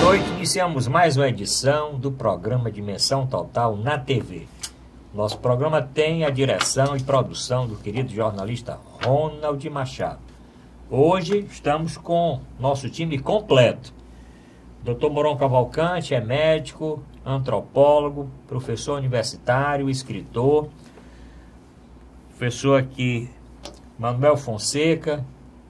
noite, iniciamos mais uma edição do programa Dimensão Total na TV. Nosso programa tem a direção e produção do querido jornalista Ronald Machado. Hoje estamos com nosso time completo. Dr. Moron Cavalcante é médico, antropólogo, professor universitário, escritor. Professor aqui, Manuel Fonseca,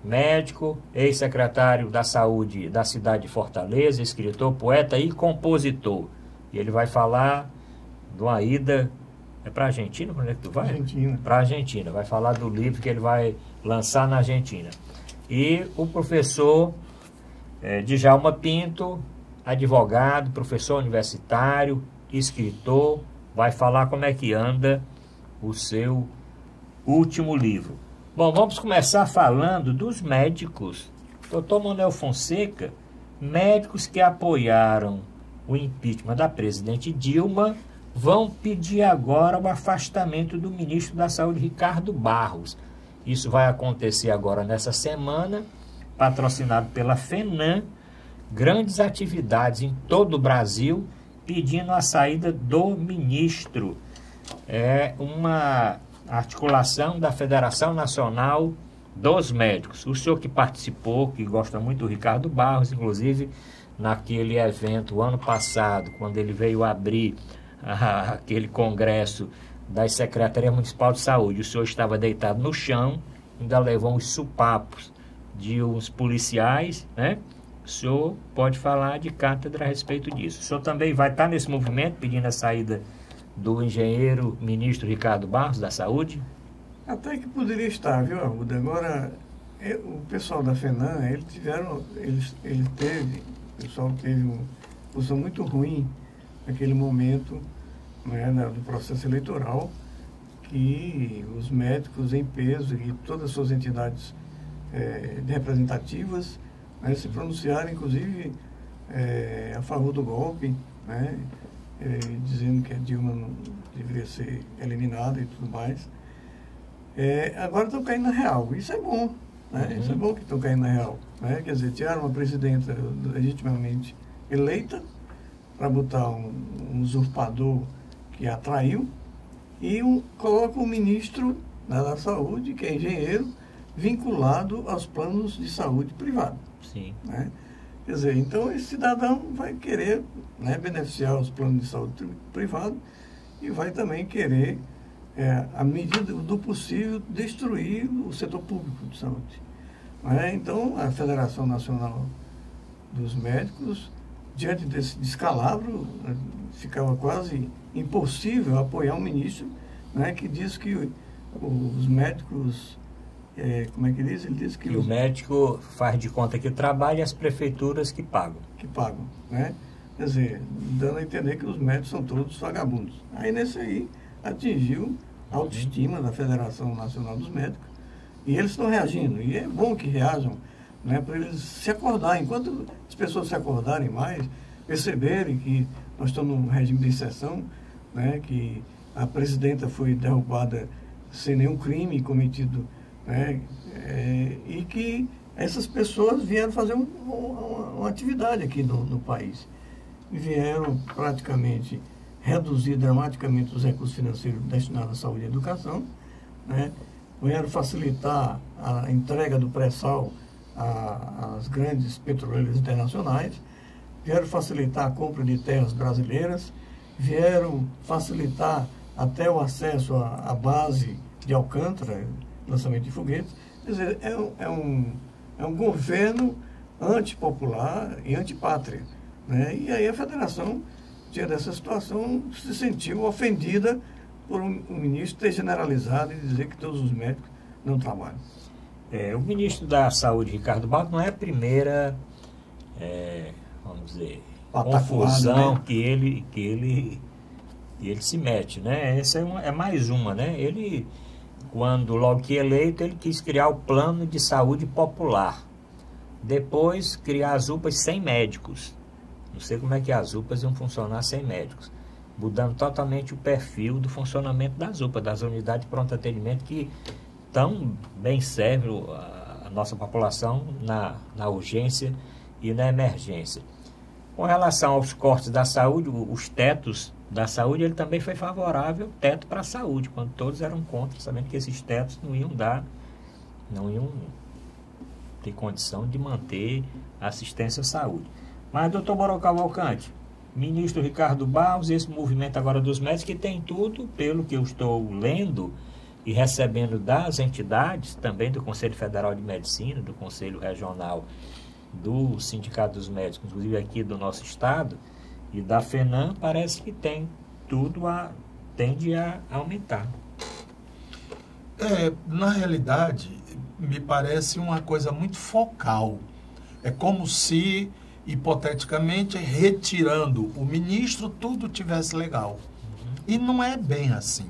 médico, ex-secretário da Saúde da cidade de Fortaleza, escritor, poeta e compositor. E ele vai falar de uma ida... É para a Argentina? Para onde é que tu vai? Argentina. Para a Argentina. Vai falar do livro que ele vai lançar na Argentina. E o professor Djalma Pinto, advogado, professor universitário, escritor, vai falar como é que anda o seu último livro. Bom, vamos começar falando dos médicos. Dr. Manuel Fonseca, médicos que apoiaram o impeachment da presidente Dilma, vão pedir agora o afastamento do ministro da Saúde, Ricardo Barros. Isso vai acontecer agora nessa semana, patrocinado pela FENAM, grandes atividades em todo o Brasil, pedindo a saída do ministro. É uma articulação da Federação Nacional dos Médicos. O senhor que participou, que gosta muito do Ricardo Barros, inclusive naquele evento ano passado, quando ele veio abrir aquele congresso das Secretarias Municipal de Saúde, o senhor estava deitado no chão, ainda levou uns supapos de uns policiais, né? O senhor pode falar de cátedra a respeito disso. O senhor também vai estar nesse movimento pedindo a saída do engenheiro ministro Ricardo Barros da Saúde? Até que poderia estar, viu, Arruda? Agora, o pessoal da FENAM, o pessoal teve uma posição muito ruim naquele momento, né, do processo eleitoral, que os médicos em peso e todas as suas entidades representativas, né, se pronunciaram, inclusive, a favor do golpe, né, dizendo que a Dilma não deveria ser eliminada e tudo mais. Agora estão caindo na real. Isso é bom, né? Isso é bom que estão caindo na real, né? Quer dizer, tiraram uma presidenta legitimamente eleita para botar um usurpador que a traiu e coloca um ministro da saúde, que é engenheiro, vinculado aos planos de saúde privado. Sim. Né? Quer dizer, então esse cidadão vai querer, né, beneficiar os planos de saúde privado e vai também querer, à medida do possível, destruir o setor público de saúde. Né? Então, a Federação Nacional dos Médicos, diante desse descalabro, ficava quase impossível apoiar um ministro, né, que diz que os médicos... como é que diz? Ele diz que o médico faz de conta que trabalha e as prefeituras que pagam. Que pagam, né? Quer dizer, dando a entender que os médicos são todos vagabundos. Aí, nesse aí, atingiu a autoestima da Federação Nacional dos Médicos e eles estão reagindo. E é bom que reajam, né, para eles se acordarem. Enquanto as pessoas se acordarem mais, perceberem que nós estamos num regime de exceção, né, que a presidenta foi derrubada sem nenhum crime cometido, né, e que essas pessoas vieram fazer uma atividade aqui no país. E vieram praticamente reduzir dramaticamente os recursos financeiros destinados à saúde e à educação, né, vieram facilitar a entrega do pré-sal às grandes petroleiras internacionais, vieram facilitar a compra de terras brasileiras, vieram facilitar até o acesso à base de Alcântara, lançamento de foguetes. Quer dizer, é um governo antipopular e antipátria, né? E aí a federação, diante dessa situação, se sentiu ofendida por um ministro ter generalizado e dizer que todos os médicos não trabalham. O ministro da Saúde, Ricardo Barros, não é a primeira, vamos dizer, confusão, né, que ele se mete, né? Essa é mais uma, né? Ele, quando logo que eleito, ele quis criar o plano de saúde popular. Depois, criar as UPAs sem médicos. Não sei como é que as UPAs iam funcionar sem médicos. Mudando totalmente o perfil do funcionamento das UPAs, das unidades de pronto atendimento, que tão bem servem a nossa população na urgência e na emergência. Com relação aos cortes da saúde, os tetos da saúde, ele também foi favorável, teto para a saúde, quando todos eram contra, sabendo que esses tetos não iam ter condição de manter a assistência à saúde. Mas, doutor Boró Cavalcante, ministro Ricardo Barros, esse movimento agora dos médicos, que tem tudo, pelo que eu estou lendo e recebendo das entidades, também do Conselho Federal de Medicina, do Conselho Regional do Sindicato dos Médicos, inclusive aqui do nosso estado, e da FENAM, parece que tem tudo tende a aumentar. Na realidade, me parece uma coisa muito focal. É como se, hipoteticamente, retirando o ministro, tudo tivesse legal. E não é bem assim.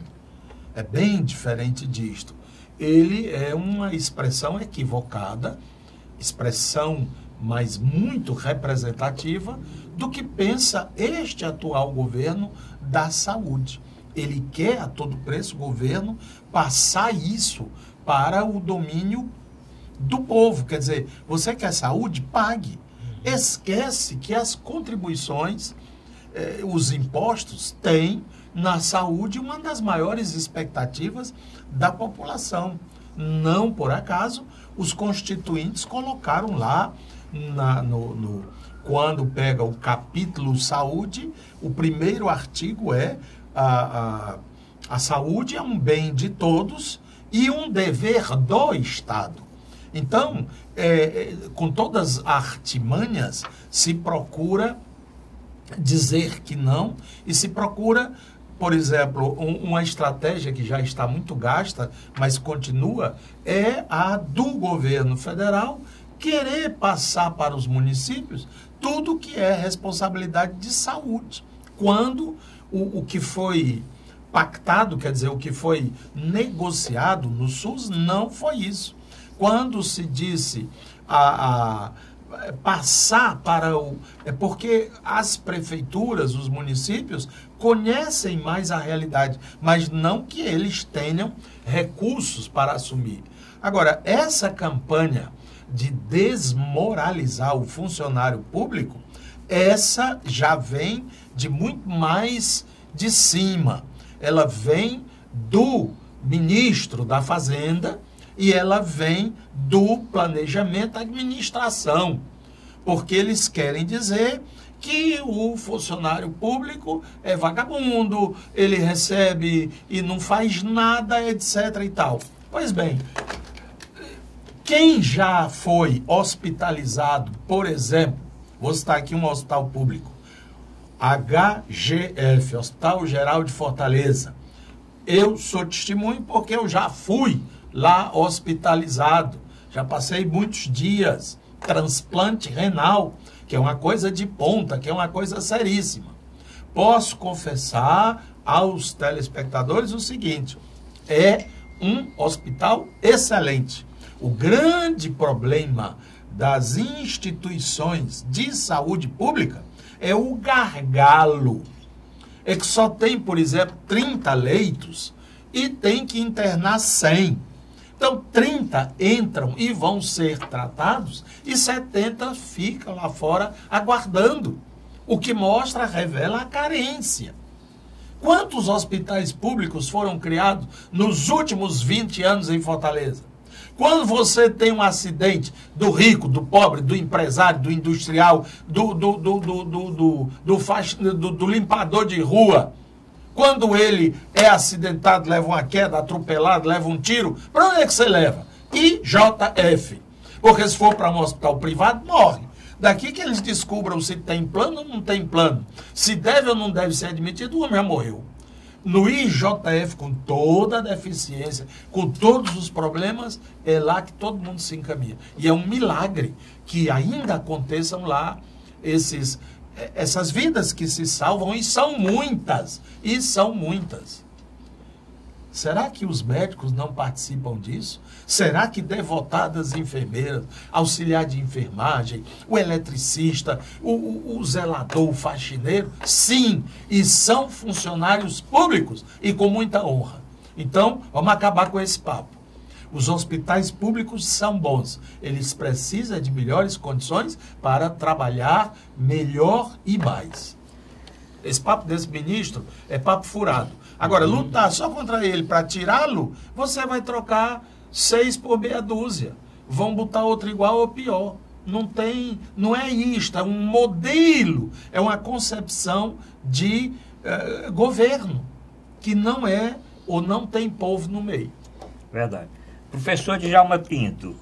É bem diferente disto. Ele é uma expressão equivocada, expressão, mas muito representativa, do que pensa este atual governo da saúde. Ele quer, a todo preço, o governo, passar isso para o domínio do povo. Quer dizer, você quer saúde? Pague. Esquece que as contribuições, os impostos, têm na saúde uma das maiores expectativas da população. Não por acaso, os constituintes colocaram lá, quando pega o capítulo saúde, o primeiro artigo é a saúde é um bem de todos e um dever do Estado. Então, com todas as artimanhas, se procura dizer que não e se procura, por exemplo, uma estratégia que já está muito gasta, mas continua, é a do governo federal querer passar para os municípios tudo que é responsabilidade de saúde, quando o que foi pactado, quer dizer, o que foi negociado no SUS, não foi isso. Quando se disse passar para o... É porque as prefeituras, os municípios, conhecem mais a realidade, mas não que eles tenham recursos para assumir. Agora, essa campanha de desmoralizar o funcionário público, essa já vem de muito mais de cima. Ela vem do ministro da Fazenda e ela vem do planejamento da administração, porque eles querem dizer que o funcionário público é vagabundo, ele recebe e não faz nada, etc. e tal. Pois bem, quem já foi hospitalizado, por exemplo, vou citar aqui um hospital público, HGF, Hospital Geral de Fortaleza. Eu sou testemunho porque eu já fui lá hospitalizado, já passei muitos dias, transplante renal, que é uma coisa de ponta, que é uma coisa seríssima. Posso confessar aos telespectadores o seguinte, é um hospital excelente. O grande problema das instituições de saúde pública é o gargalo. É que só tem, por exemplo, 30 leitos e tem que internar 100. Então, 30 entram e vão ser tratados e 70 ficam lá fora aguardando. O que mostra, revela a carência. Quantos hospitais públicos foram criados nos últimos 20 anos em Fortaleza? Quando você tem um acidente do rico, do pobre, do empresário, do industrial, do limpador de rua, quando ele é acidentado, leva uma queda, atropelado, leva um tiro, para onde é que você leva? IJF. Porque se for para um hospital privado, morre. Daqui que eles descubram se tem plano ou não tem plano, se deve ou não deve ser admitido, o homem já morreu. No IJF, com toda a deficiência, com todos os problemas, é lá que todo mundo se encaminha. E é um milagre que ainda aconteçam lá essas vidas que se salvam, e são muitas, Será que os médicos não participam disso? Será que devotadas enfermeiras, auxiliar de enfermagem, o eletricista, o zelador, o faxineiro? Sim, e são funcionários públicos e com muita honra. Então, vamos acabar com esse papo. Os hospitais públicos são bons. Eles precisam de melhores condições para trabalhar melhor e mais. Esse papo desse ministro é papo furado. Agora, lutar só contra ele para tirá-lo, você vai trocar 6 por meia dúzia. Vão botar outro igual ou pior. Não é isto, é um modelo, é uma concepção de governo, que não é ou não tem povo no meio. Verdade. Professor Djalma Pinto,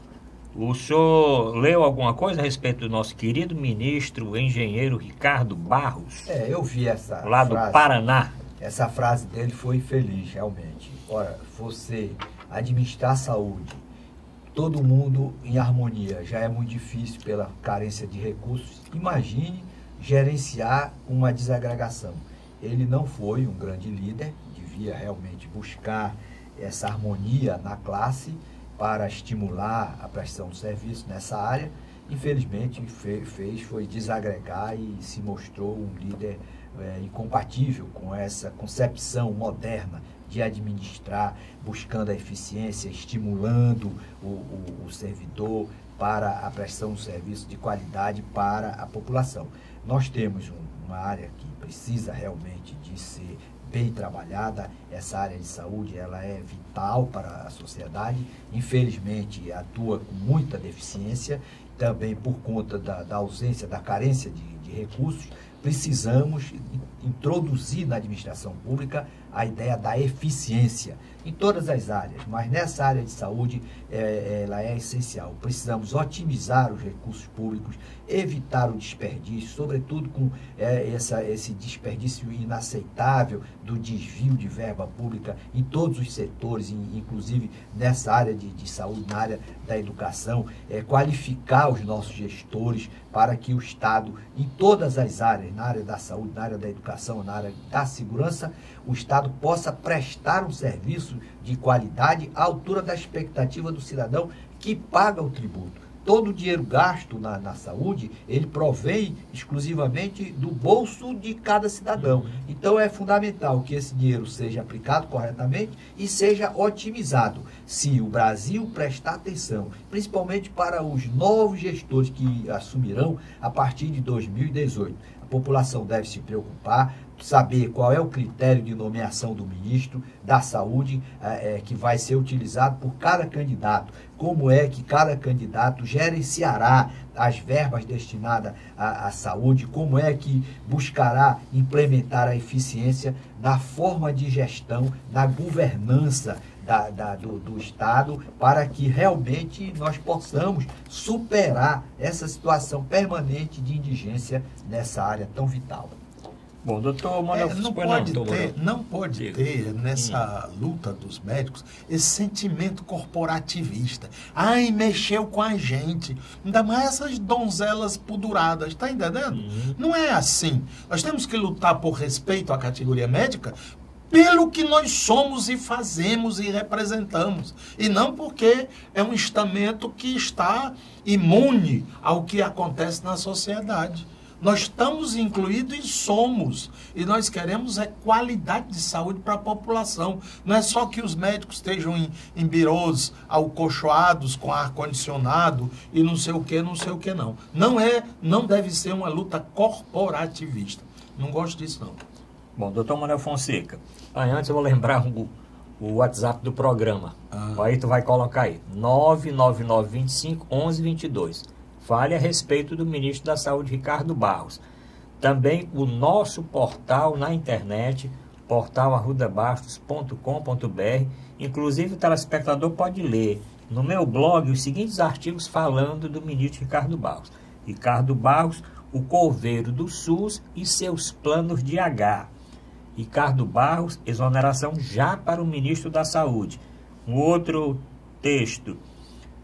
o senhor leu alguma coisa a respeito do nosso querido ministro, engenheiro Ricardo Barros? Eu vi essa lá do frase, Paraná. Essa frase dele foi feliz, realmente. Ora, você administrar a saúde, todo mundo em harmonia, já é muito difícil pela carência de recursos. Imagine gerenciar uma desagregação. Ele não foi um grande líder, devia realmente buscar essa harmonia na classe para estimular a prestação de serviço nessa área. Infelizmente, foi desagregar e se mostrou um líder incompatível com essa concepção moderna de administrar, buscando a eficiência, estimulando o servidor para a prestação de serviço de qualidade para a população. Nós temos uma área que precisa realmente de ser bem trabalhada. Essa área de saúde, ela é vital para a sociedade, infelizmente atua com muita deficiência, também por conta da ausência, da carência de recursos. Precisamos introduzir na administração pública a ideia da eficiência em todas as áreas, mas nessa área de saúde ela é essencial. Precisamos otimizar os recursos públicos, evitar o desperdício, sobretudo com esse desperdício inaceitável do desvio de verba pública em todos os setores, inclusive nessa área de saúde, na área da educação, qualificar os nossos gestores para que o Estado, em todas as áreas, na área da saúde, na área da educação, na área da segurança, o Estado possa prestar um serviço de qualidade à altura da expectativa do cidadão que paga o tributo. Todo o dinheiro gasto na saúde, ele provém exclusivamente do bolso de cada cidadão. Então é fundamental que esse dinheiro seja aplicado corretamente e seja otimizado. Se o Brasil prestar atenção, principalmente para os novos gestores que assumirão a partir de 2018, a população deve se preocupar, saber qual é o critério de nomeação do ministro da Saúde que vai ser utilizado por cada candidato, como é que cada candidato gerenciará as verbas destinadas à saúde, como é que buscará implementar a eficiência na forma de gestão, na governança do Estado, para que realmente nós possamos superar essa situação permanente de indigência nessa área tão vital. Bom, doutor Manuel, não pode ter nessa luta dos médicos esse sentimento corporativista. Ai, mexeu com a gente. Ainda mais essas donzelas puduradas, tá entendendo? Não é assim. Nós temos que lutar por respeito à categoria médica pelo que nós somos e fazemos e representamos. E não porque é um estamento que está imune ao que acontece na sociedade. Nós estamos incluídos e somos. E nós queremos qualidade de saúde para a população. Não é só que os médicos estejam em birôs acolchoados com ar-condicionado e não sei o que, não. Não deve ser uma luta corporativista. Não gosto disso, não. Bom, doutor Manuel Fonseca, antes eu vou lembrar o WhatsApp do programa. Aí tu vai colocar aí, 999251122. Fale a respeito do ministro da Saúde, Ricardo Barros. Também o nosso portal na internet, portal@arrudabastos.com.br. Inclusive o telespectador pode ler no meu blog os seguintes artigos falando do ministro Ricardo Barros. Ricardo Barros, o coveiro do SUS e seus planos de H. Ricardo Barros, exoneração já para o ministro da Saúde. Um outro texto,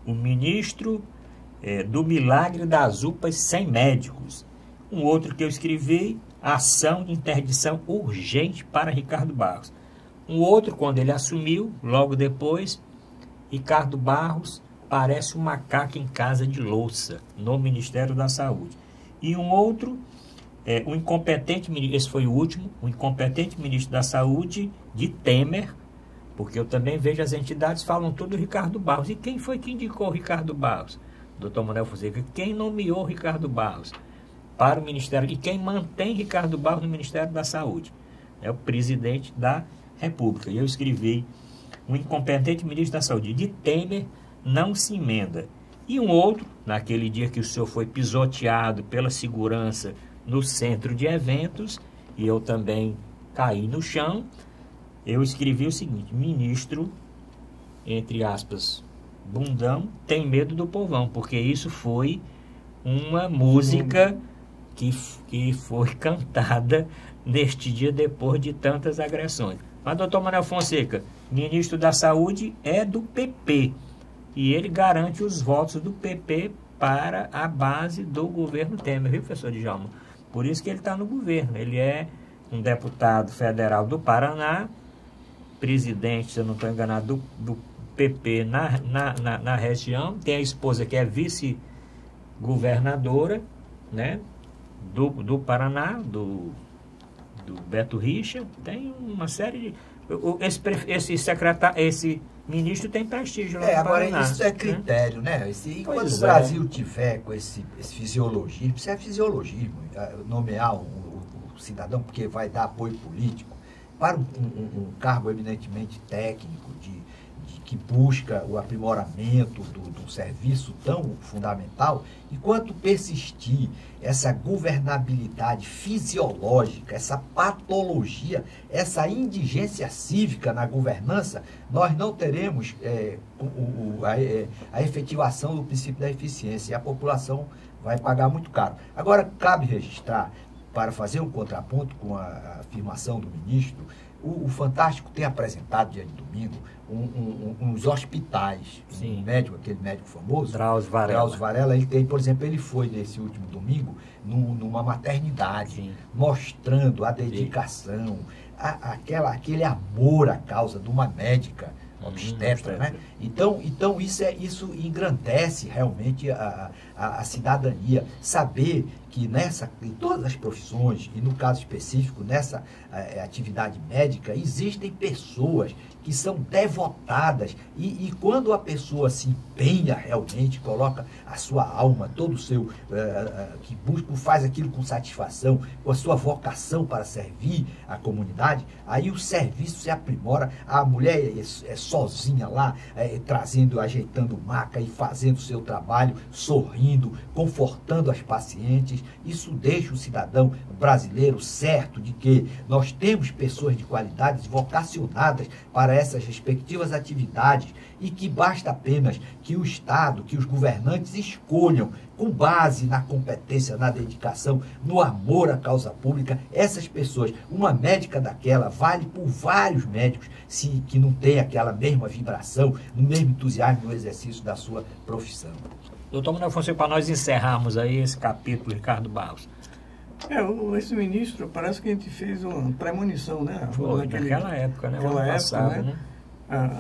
o ministro do milagre das UPAs sem médicos. Um outro que eu escrevi, ação de interdição urgente para Ricardo Barros. Um outro, quando ele assumiu, logo depois, Ricardo Barros parece um macaco em casa de louça, no Ministério da Saúde. E um outro, o incompetente ministro, esse foi o último, o incompetente ministro da Saúde, de Temer, porque eu também vejo as entidades falam tudo Ricardo Barros. E quem foi que indicou Ricardo Barros? Doutor Manuel Fonseca, quem nomeou Ricardo Barros para o Ministério, e quem mantém Ricardo Barros no Ministério da Saúde? É o presidente da República. E eu escrevi: um incompetente ministro da Saúde de Temer não se emenda. E um outro, naquele dia que o senhor foi pisoteado pela segurança no centro de eventos, e eu também caí no chão, eu escrevi o seguinte: ministro, entre aspas, bundão, tem medo do povão, porque isso foi uma música que foi cantada neste dia depois de tantas agressões. Mas, doutor Manuel Fonseca, ministro da Saúde é do PP, e ele garante os votos do PP para a base do governo Temer, viu, professor Djalma? Por isso que ele está no governo. Ele é um deputado federal do Paraná, presidente, se eu não estou enganado, do PP na região, tem a esposa que é vice-governadora, né, do Paraná, do Beto Richa, tem uma série de... Esse ministro tem prestígio lá no agora Paraná, isso é critério, né? Enquanto o Brasil tiver com esse fisiologismo, isso é fisiologismo, nomear o cidadão porque vai dar apoio político para um cargo eminentemente técnico, que busca o aprimoramento do serviço tão fundamental, enquanto persistir essa governabilidade fisiológica, essa patologia, essa indigência cívica na governança, nós não teremos a efetivação do princípio da eficiência, e a população vai pagar muito caro. Agora, cabe registrar, para fazer um contraponto com a afirmação do ministro, o Fantástico tem apresentado, dia de domingo, uns hospitais. Sim. Um médico, aquele médico famoso, Drauzio Varela, ele tem, por exemplo, ele foi nesse último domingo numa maternidade, Sim. mostrando a dedicação, aquele amor à causa de uma médica obstetra, né? Então isso engrandece realmente a cidadania, saber que em todas as profissões, e no caso específico, nessa atividade médica, existem pessoas que são devotadas, e quando a pessoa se empenha realmente, coloca a sua alma, todo o seu, que busca, faz aquilo com satisfação, com a sua vocação para servir a comunidade, aí o serviço se aprimora, a mulher é sozinha lá, ajeitando maca e fazendo o seu trabalho, sorrindo, confortando as pacientes. Isso deixa o cidadão brasileiro certo de que nós temos pessoas de qualidade vocacionadas para essas respectivas atividades, e que basta apenas que o Estado, que os governantes escolham, com base na competência, na dedicação, no amor à causa pública, essas pessoas. Uma médica daquela vale por vários médicos que não tem aquela mesma vibração, no mesmo entusiasmo no exercício da sua profissão. Doutor Manuel Fonseca, para nós encerrarmos aí esse capítulo, Ricardo Barros. Esse ministro, parece que a gente fez uma premonição, né? Foi, naquela época, né? Naquela ano época, passado, né?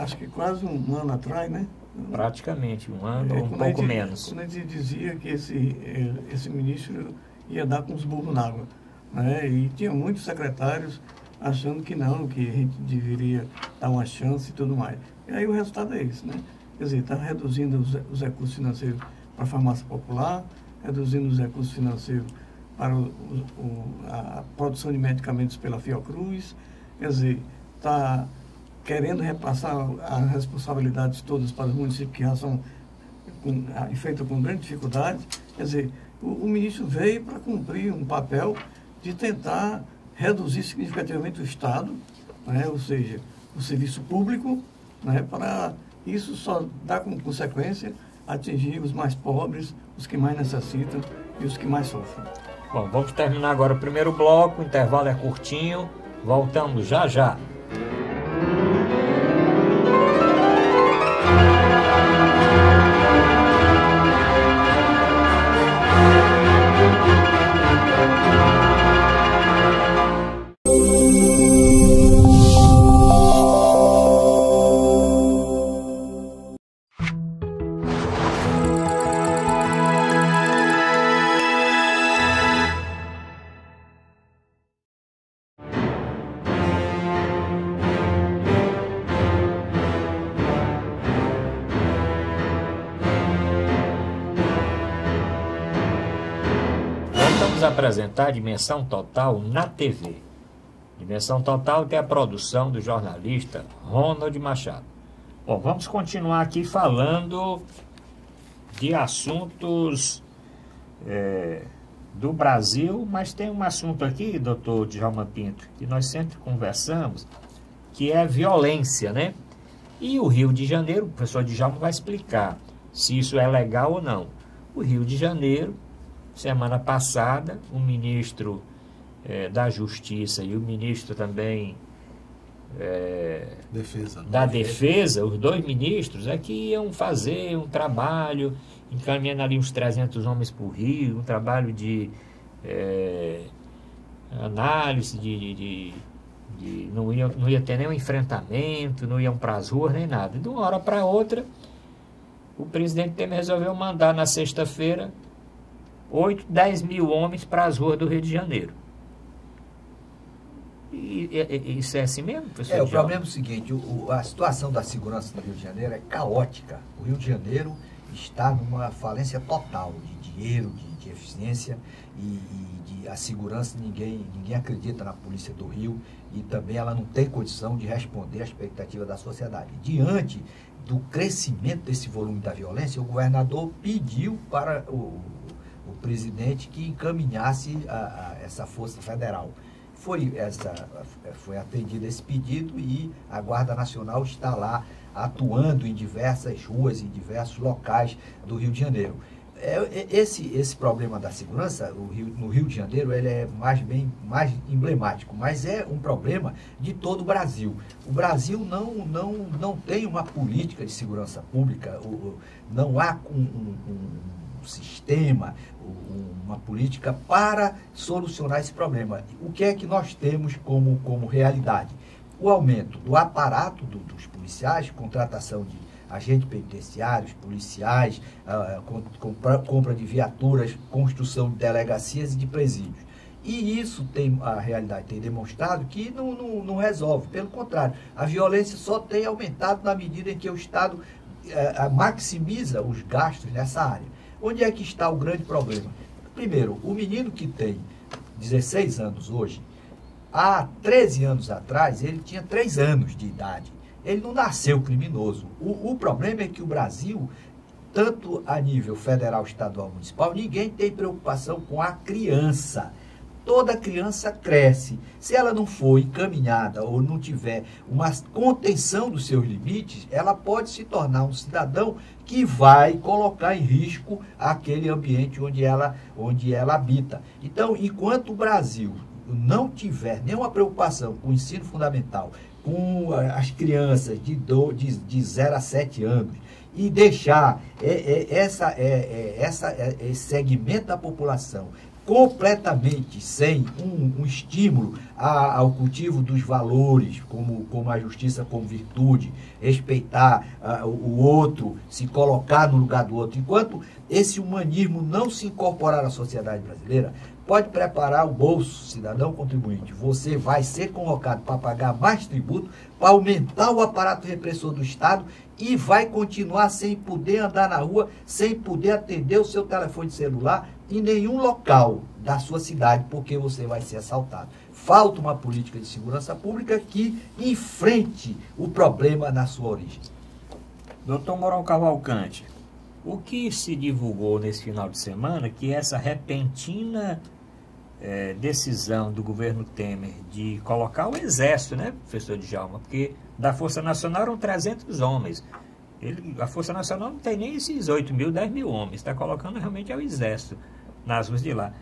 Acho que quase um ano atrás, né? Praticamente um ano ou um pouco menos. Quando a gente dizia que esse ministro ia dar com os burros na água, né? E tinha muitos secretários achando que não, que a gente deveria dar uma chance e tudo mais. E aí o resultado é esse, né? Quer dizer, está reduzindo os recursos financeiros para a farmácia popular, reduzindo os recursos financeiros para a produção de medicamentos pela Fiocruz, quer dizer, está querendo repassar as responsabilidades todas para os municípios que já são feitas com grande dificuldade. Quer dizer, o ministro veio para cumprir um papel de tentar reduzir significativamente o Estado, né, ou seja, o serviço público, né, para isso só dá como consequência atingir os mais pobres, os que mais necessitam e os que mais sofrem. Bom, vamos terminar agora o primeiro bloco, o intervalo é curtinho, voltamos já já. apresentar Dimensão Total na TV. Dimensão Total tem a produção do jornalista Ronald Machado. Bom, vamos continuar aqui falando de assuntos do Brasil, mas tem um assunto aqui, doutor Djalma Pinto, que nós sempre conversamos, que é a violência, né? E o Rio de Janeiro, o professor Djalma vai explicar se isso é legal ou não. O Rio de Janeiro, semana passada, o ministro da Justiça e o ministro também da Defesa, os dois ministros, que iam fazer um trabalho, encaminhando ali uns 300 homens para o Rio, um trabalho de análise, não ia ter nenhum enfrentamento, não iam para as ruas nem nada. De uma hora para outra, o presidente Temer resolveu mandar na sexta-feira 8, 10 mil homens para as ruas do Rio de Janeiro. E isso é assim mesmo, professor? O problema é o seguinte, a situação da segurança no Rio de Janeiro é caótica. O Rio de Janeiro está numa falência total de dinheiro, de eficiência e de a segurança. Ninguém acredita na polícia do Rio e também ela não tem condição de responder à expectativa da sociedade. Diante do crescimento desse volume da violência, o governador pediu para o presidente que encaminhasse essa força federal. Foi atendido esse pedido e a Guarda Nacional está lá atuando em diversas ruas, em diversos locais do Rio de Janeiro. Esse problema da segurança no Rio de Janeiro ele é mais emblemático, mas é um problema de todo o Brasil. O Brasil não tem uma política de segurança pública, não há um sistema, uma política para solucionar esse problema. O que é que nós temos como realidade? O aumento do aparato dos policiais, contratação de agentes penitenciários, policiais, compra de viaturas, construção de delegacias e de presídios. E isso a realidade tem demonstrado que não resolve. Pelo contrário, a violência só tem aumentado na medida em que o Estado maximiza os gastos nessa área. Onde é que está o grande problema? Primeiro, o menino que tem 16 anos hoje, há 13 anos atrás, ele tinha 3 anos de idade. Ele não nasceu criminoso. O problema é que o Brasil, tanto a nível federal, estadual, municipal, ninguém tem preocupação com a criança. Toda criança cresce. Se ela não for encaminhada ou não tiver uma contenção dos seus limites, ela pode se tornar um cidadão que vai colocar em risco aquele ambiente onde ela habita. Então, enquanto o Brasil não tiver nenhuma preocupação com o ensino fundamental, com as crianças de 0 a 7 anos, e deixar esse segmento da população completamente sem um estímulo ao cultivo dos valores, como a justiça como virtude, respeitar o outro, se colocar no lugar do outro. Enquanto esse humanismo não se incorporar à sociedade brasileira, pode preparar o bolso, cidadão contribuinte. Você vai ser convocado para pagar mais tributo, para aumentar o aparato repressor do Estado e vai continuar sem poder andar na rua, sem poder atender o seu telefone celular em nenhum local da sua cidade, porque você vai ser assaltado. Falta uma política de segurança pública que enfrente o problema na sua origem. Doutor Mourão Cavalcante, o que se divulgou nesse final de semana que essa repentina decisão do governo Temer de colocar o exército, né, professor Djalma? Porque da Força Nacional eram 300 homens. A Força Nacional não tem nem esses 8 mil, 10 mil homens. Está colocando realmente o exército nas ruas de lá.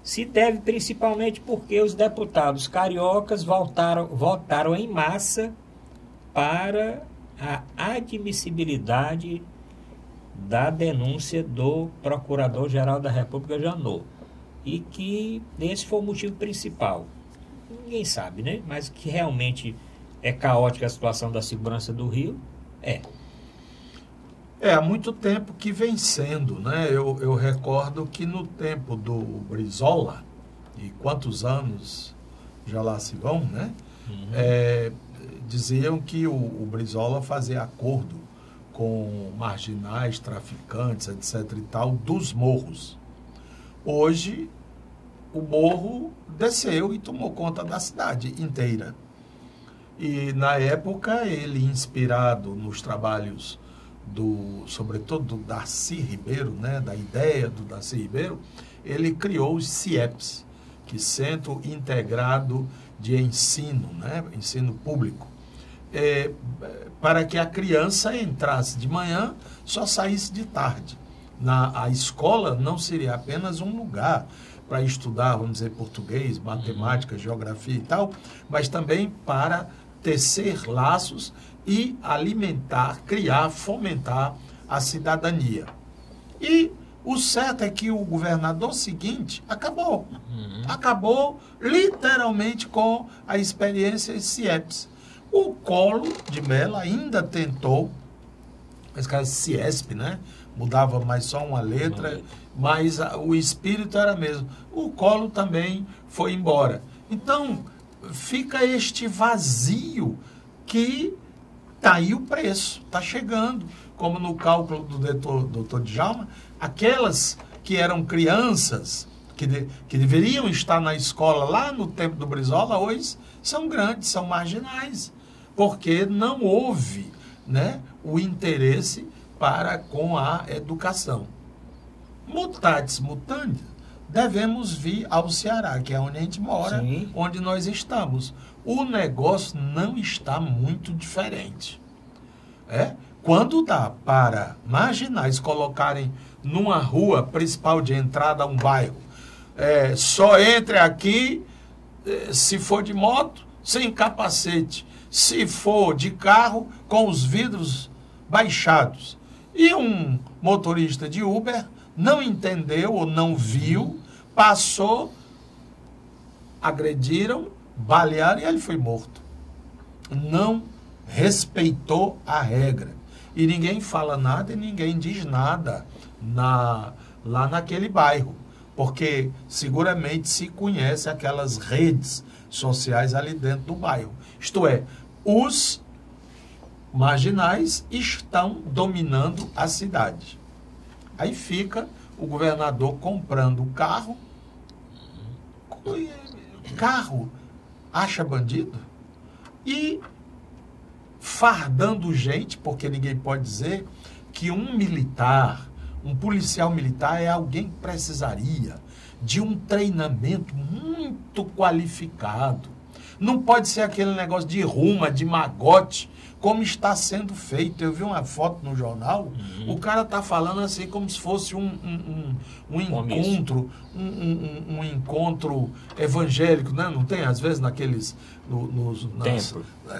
Se deve principalmente porque os deputados cariocas votaram em massa para a admissibilidade da denúncia do Procurador-Geral da República, Janot. E que esse foi o motivo principal. Ninguém sabe, né? Mas que realmente é caótica a situação da segurança do Rio, há muito tempo que vem sendo, né? Eu recordo que no tempo do Brizola, e quantos anos já lá se vão, né? Diziam que o Brizola fazia acordo com marginais, traficantes, etc. e tal, dos morros. Hoje, o morro desceu e tomou conta da cidade inteira. E, na época, ele, inspirado nos trabalhos sobretudo do Darcy Ribeiro, né, da ideia do Darcy Ribeiro, ele criou os CIEPs, que Centro Integrado de Ensino, né, ensino público, para que a criança entrasse de manhã, só saísse de tarde. A escola não seria apenas um lugar para estudar, vamos dizer, português, matemática, geografia e tal, mas também para tecer laços e alimentar, criar, fomentar a cidadania. E o certo é que o governador seguinte acabou. Acabou literalmente com a experiência CIEPS. O Collor de Mello ainda tentou, mas cara, CIESP, né? Mudava mais só uma letra, mas o espírito era mesmo. O Collor também foi embora. Então, fica este vazio que está aí o preço, está chegando. Como no cálculo do doutor Djalma, aquelas que eram crianças, que deveriam estar na escola lá no tempo do Brizola, hoje são grandes, são marginais, porque não houve, né, o interesse para com a educação. Mutatis mutandis, devemos vir ao Ceará, que é onde a gente mora, sim, onde nós estamos. O negócio não está muito diferente. Quando dá para marginais colocarem numa rua principal de entrada a um bairro, só entre aqui, se for de moto, sem capacete, se for de carro, com os vidros baixados. E um motorista de Uber não entendeu ou não viu, passou, agrediram, balearam e ele foi morto. Não respeitou a regra. E ninguém fala nada e ninguém diz nada lá naquele bairro. Porque seguramente se conhece aquelas redes sociais ali dentro do bairro. Isto é, os marginais estão dominando a cidade. Aí fica o governador comprando carro. Carro acha bandido e fardando gente, porque ninguém pode dizer que um militar, um policial militar é alguém que precisaria de um treinamento muito qualificado. Não pode ser aquele negócio de ruma, de magote, como está sendo feito. Eu vi uma foto no jornal, o cara está falando assim como se fosse um encontro evangélico, né? Não tem, às vezes, nas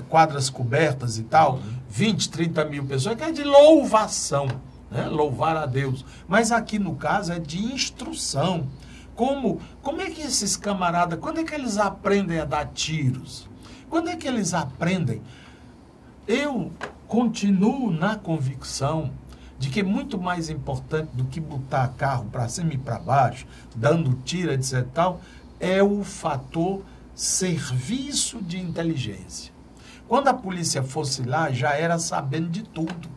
quadras cobertas e tal, 20, 30 mil pessoas, que é de louvação, né? Louvar a Deus. Mas aqui, no caso, é de instrução. Como é que esses camaradas, quando é que eles aprendem a dar tiros? Quando é que eles aprendem? Eu continuo na convicção de que muito mais importante do que botar carro para cima e para baixo, dando tiro, etc. e tal, é o fator serviço de inteligência. Quando a polícia fosse lá, já era sabendo de tudo.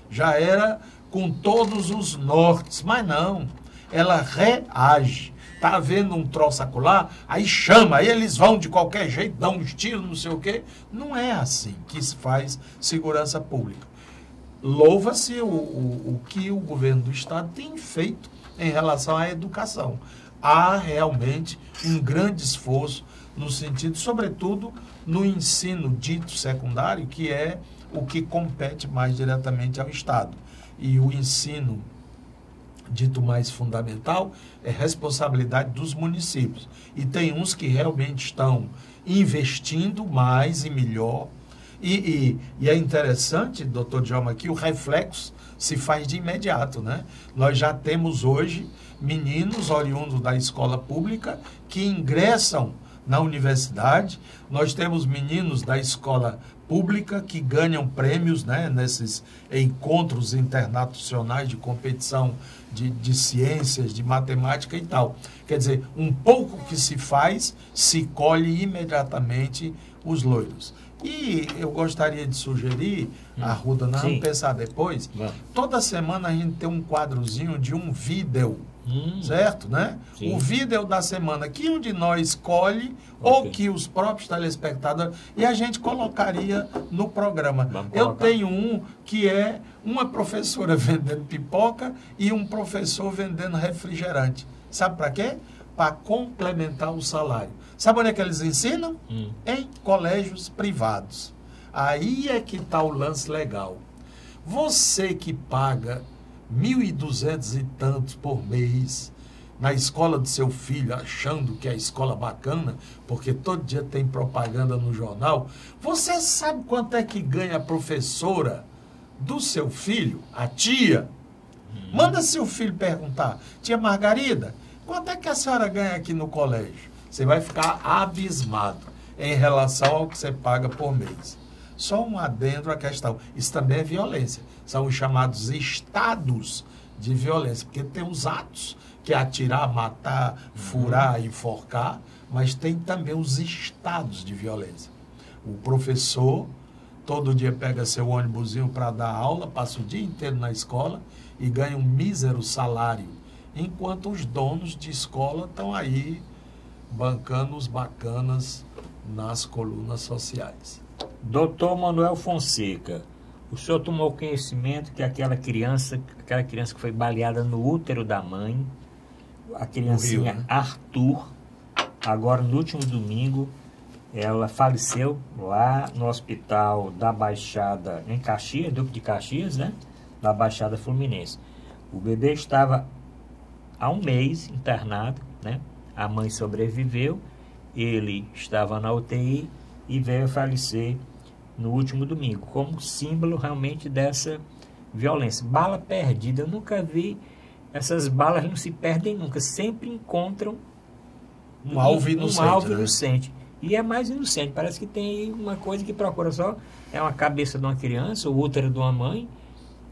Já era com todos os nortes, mas não. Ela reage. Está havendo um troço acolá, aí chama, aí eles vão de qualquer jeito, dão uns tiros, não sei o quê. Não é assim que se faz segurança pública. Louva-se o que o governo do Estado tem feito em relação à educação. Há realmente um grande esforço no sentido, sobretudo, no ensino dito secundário, que é o que compete mais diretamente ao Estado. E o ensino dito mais fundamental, é responsabilidade dos municípios. E tem uns que realmente estão investindo mais e melhor. E é interessante, doutor Djalma, que o reflexo se faz de imediato, né? Nós já temos hoje meninos oriundos da escola pública que ingressam na universidade. Nós temos meninos da escola pública que ganham prêmios, né, nesses encontros internacionais de competição de ciências, de matemática e tal. Quer dizer, um pouco que se faz, se colhe imediatamente os loiros. E eu gostaria de sugerir, Arruda, nós vamos pensar depois, toda semana a gente tem um quadrozinho de um vídeo certo, né? Sim. O vídeo da semana que um de nós escolhe ou que os próprios telespectadores, e a gente colocaria no programa. Eu tenho um que é uma professora vendendo pipoca e um professor vendendo refrigerante. Sabe para quê? Para complementar o salário. Sabe onde é que eles ensinam? Em colégios privados. Aí é que está o lance legal. Você que paga 1.200 e tantos por mês na escola do seu filho, achando que é a escola bacana, porque todo dia tem propaganda no jornal, você sabe quanto é que ganha a professora do seu filho, a tia? Manda seu filho perguntar: tia Margarida, quanto é que a senhora ganha aqui no colégio? Você vai ficar abismado em relação ao que você paga por mês. Só um adendo à questão. Isso também é violência. São os chamados estados de violência. Porque tem os atos, que é atirar, matar, furar, enforcar, mas tem também os estados de violência. O professor todo dia pega seu ônibusinho para dar aula, passa o dia inteiro na escola e ganha um mísero salário, enquanto os donos de escola estão aí bancando os bacanas nas colunas sociais. Doutor Manuel Fonseca, o senhor tomou conhecimento que aquela criança que foi baleada no útero da mãe, a criancinha Rio, né? Arthur, agora no último domingo, ela faleceu lá no hospital da Baixada, em Caxias, Duque de Caxias, né? Da Baixada Fluminense. O bebê estava há um mês internado, né? A mãe sobreviveu, ele estava na UTI e veio a falecer no último domingo, como símbolo realmente dessa violência. Bala perdida, eu nunca vi, essas balas não se perdem nunca, sempre encontram um alvo inocente. Um alvo inocente. E é mais inocente, parece que tem uma coisa que procura só, é uma cabeça de uma criança, o útero de uma mãe,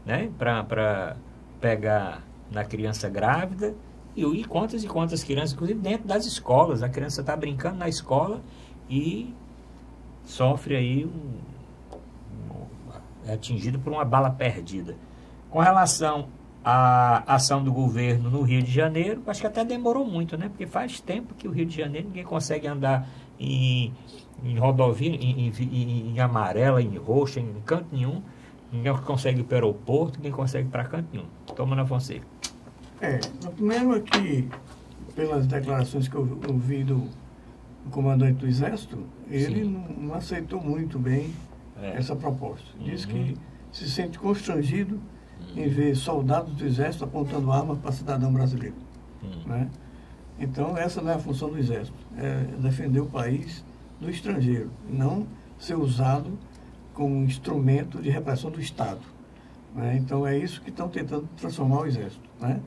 né, para pegar na criança grávida, e quantas crianças, inclusive dentro das escolas, a criança está brincando na escola e sofre aí é atingido por uma bala perdida. Com relação à ação do governo no Rio de Janeiro, acho que até demorou muito, né? Porque faz tempo que o Rio de Janeiro ninguém consegue andar em rodovia, em amarela, em roxa, em canto nenhum. Ninguém consegue ir para o aeroporto, ninguém consegue ir para canto nenhum. Toma na Fonseca. Primeiro é que, pelas declarações que eu ouvi do comandante do Exército, ele não aceitou muito bem essa proposta. Diz que se sente constrangido em ver soldados do Exército apontando arma para cidadão brasileiro. Né? Então, essa não é a função do Exército. É defender o país do estrangeiro, não ser usado como instrumento de repressão do Estado. Né? Então, é isso que estão tentando transformar o Exército. Né?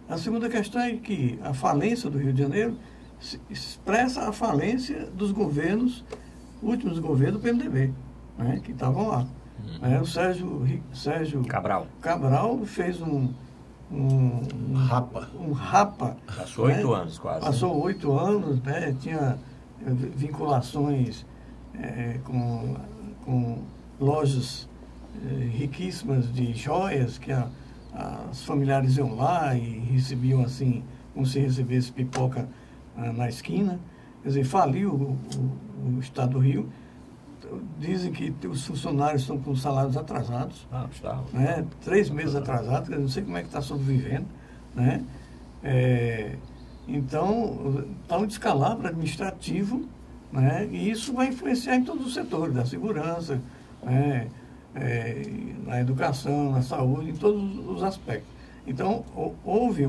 A segunda questão é que a falência do Rio de Janeiro expressa a falência dos governos, últimos governos do PMDB, né, que estavam lá. O Sérgio Cabral fez um rapa. Passou 8 anos quase. Passou 8 anos, né, tinha vinculações com lojas riquíssimas de joias, que as familiares iam lá e recebiam assim, como se recebesse pipoca na esquina. Quer dizer, faliu o Estado do Rio. Dizem que os funcionários estão com salários atrasados. Né? 3 meses atrasados, eu não sei como é que está sobrevivendo. Né? Então, está um descalabro administrativo, né? E isso vai influenciar em todos os setores, da segurança, né? Na educação, na saúde, em todos os aspectos. Então, houve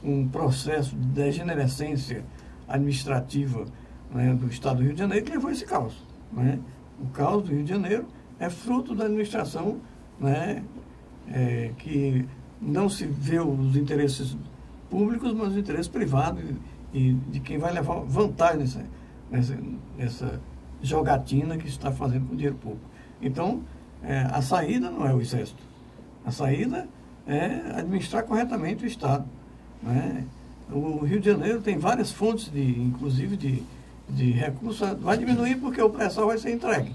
um processo de degenerescência administrativa, né, do Estado do Rio de Janeiro que levou a esse caos. Né? O caos do Rio de Janeiro é fruto da administração, né, que não se vê os interesses públicos, mas os interesses privados e de quem vai levar vantagem nessa jogatina que se está fazendo com o dinheiro público. Então, a saída não é o Exército. A saída é administrar corretamente o Estado. Né? O Rio de Janeiro tem várias fontes, inclusive de recursos. Vai diminuir porque o pré-sal vai ser entregue.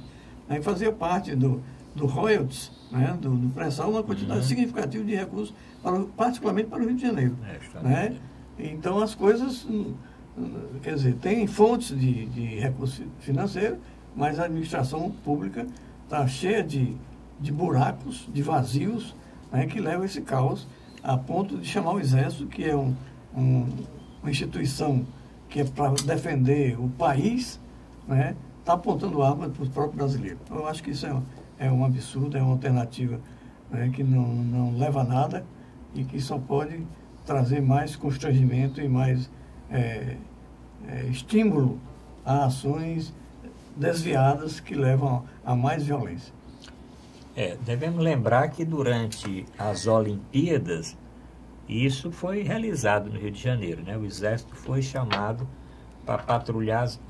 Aí fazia parte do royalties, né, do pré-sal, uma quantidade significativa de recursos, particularmente para o Rio de Janeiro. Né? Então, as coisas, quer dizer, tem fontes de recurso financeiro, mas a administração pública está cheia de buracos, de vazios, né, que levam a esse caos a ponto de chamar o Exército, que é uma instituição que é para defender o país, né, está apontando arma para os próprios brasileiros. Eu acho que isso é um absurdo, é uma alternativa, né, que não leva a nada e que só pode trazer mais constrangimento e mais estímulo a ações desviadas que levam a mais violência. Devemos lembrar que durante as Olimpíadas, isso foi realizado no Rio de Janeiro, né? O Exército foi chamado para patrulhar os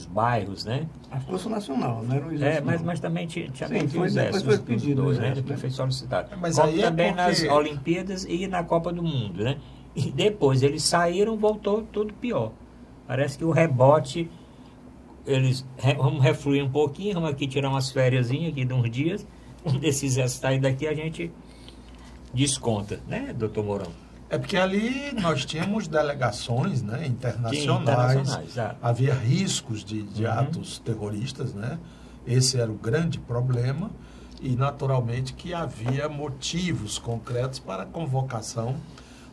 bairros, né? A Força Nacional, não era o Exército. Mas também tinha o Exército, foi pedido, dois, né? Depois foi solicitado. Mas como aí também porque... nas Olimpíadas e na Copa do Mundo, né? E depois eles saíram, voltou tudo pior. Parece que o rebote, eles vamos refluir um pouquinho, vamos aqui tirar umas férias aqui de uns dias, um desses sair daqui a gente desconta, né, doutor Mourão? É porque ali nós tínhamos delegações, né, internacionais, exato. Havia riscos de atos terroristas, né? Esse era o grande problema e naturalmente que havia motivos concretos para a convocação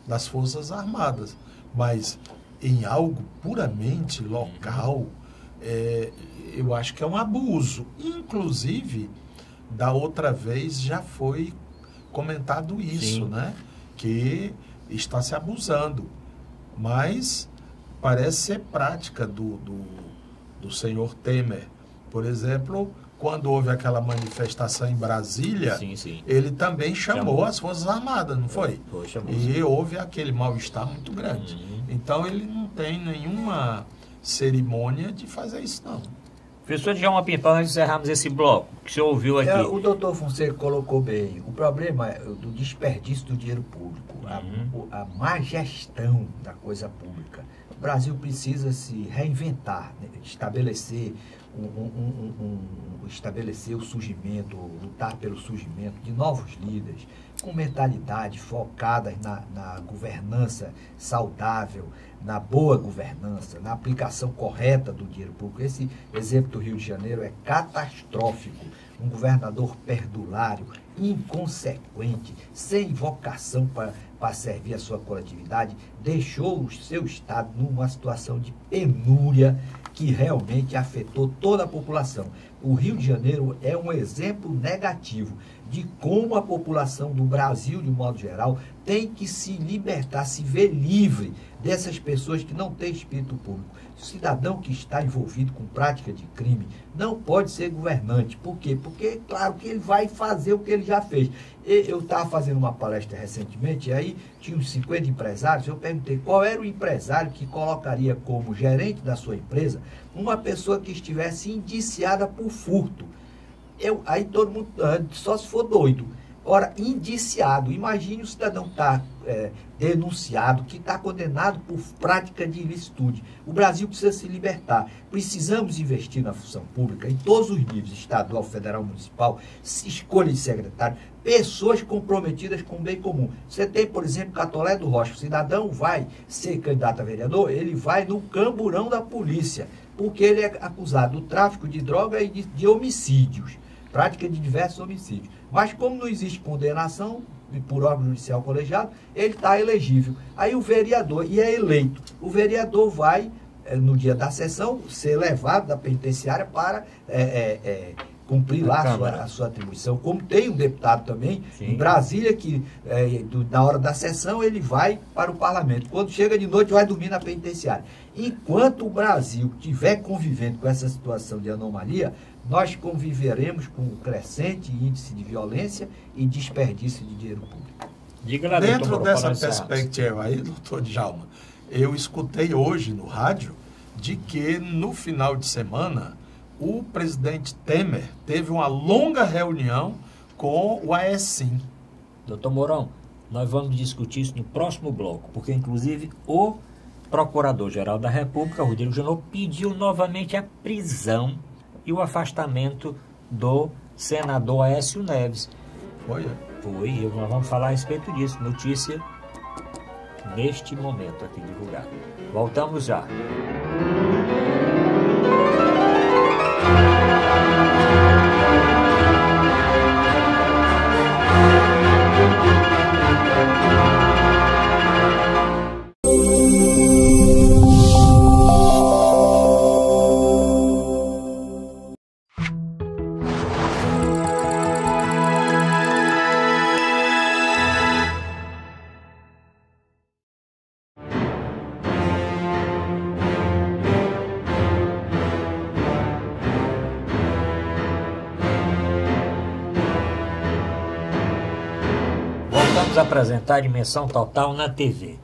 das Forças Armadas, mas em algo puramente local, eu acho que é um abuso. Inclusive, da outra vez já foi comentado isso, né? Que está se abusando. Mas parece ser prática do senhor Temer. Por exemplo, quando houve aquela manifestação em Brasília, ele também chamou as Forças Armadas, não foi? E houve aquele mal-estar muito grande. Então, ele não tem nenhuma cerimônia de fazer isso, não. Professor Djalma Pimpão, nós encerramos esse bloco que o senhor ouviu aqui. O doutor Fonseca colocou bem. O problema é do desperdício do dinheiro público, a má gestão da coisa pública. O Brasil precisa se reinventar, né? Estabelecer o surgimento, lutar pelo surgimento de novos líderes, com mentalidade focadas na governança saudável, na boa governança, na aplicação correta do dinheiro público. Esse exemplo do Rio de Janeiro é catastrófico. Um governador perdulário, inconsequente, sem vocação para servir a sua coletividade, deixou o seu estado numa situação de penúria que realmente afetou toda a população. O Rio de Janeiro é um exemplo negativo de como a população do Brasil, de um modo geral, tem que se libertar, se ver livre dessas pessoas que não têm espírito público. O cidadão que está envolvido com prática de crime não pode ser governante. Por quê? Porque, claro, que ele vai fazer o que ele já fez. Eu estava fazendo uma palestra recentemente, e aí tinha uns 50 empresários, eu perguntei qual era o empresário que colocaria como gerente da sua empresa uma pessoa que estivesse indiciada por furto. Aí todo mundo, só se for doido. Ora, indiciado, imagine o cidadão que está denunciado, que está condenado por prática de ilicitude. O Brasil precisa se libertar. Precisamos investir na função pública, em todos os níveis, estadual, federal, municipal, escolha de secretário, pessoas comprometidas com o bem comum. Você tem, por exemplo, Catolé do Rocha, o cidadão vai ser candidato a vereador, ele vai no camburão da polícia, porque ele é acusado do tráfico de droga e de homicídios, prática de diversos homicídios. Mas como não existe condenação por órgão judicial colegiado, ele está elegível. Aí o vereador, e é eleito, o vereador vai, no dia da sessão, ser levado da penitenciária para cumprir lá a sua atribuição. Como tem um deputado também, em Brasília, que na hora da sessão ele vai para o parlamento. Quando chega de noite, vai dormir na penitenciária. Enquanto o Brasil estiver convivendo com essa situação de anomalia, nós conviveremos com um crescente índice de violência e desperdício de dinheiro público. Diga lá, dentro dessa perspectiva aí, doutor Djalma, eu escutei hoje no rádio de que no final de semana o presidente Temer teve uma longa reunião com o AECIM. Doutor Mourão, nós vamos discutir isso no próximo bloco, porque inclusive o Procurador-Geral da República, Rodrigo Janot, pediu novamente a prisão e o afastamento do senador Aécio Neves. Foi? Nós vamos falar a respeito disso. Notícia neste momento aqui divulgada. Voltamos já. Vamos apresentar a Dimensão Total na TV.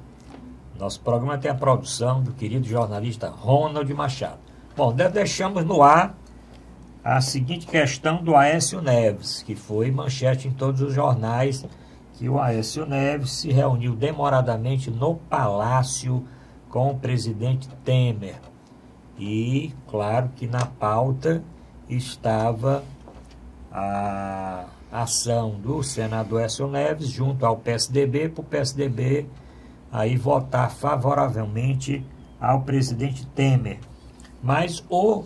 Nosso programa tem a produção do querido jornalista Ronald Machado. Bom, deixamos no ar a seguinte questão do Aécio Neves, que foi manchete em todos os jornais, que o Aécio Neves se reuniu demoradamente no Palácio com o presidente Temer. E, claro que na pauta estava a ação do senador Aécio Neves junto ao PSDB, para o PSDB aí votar favoravelmente ao presidente Temer. Mas o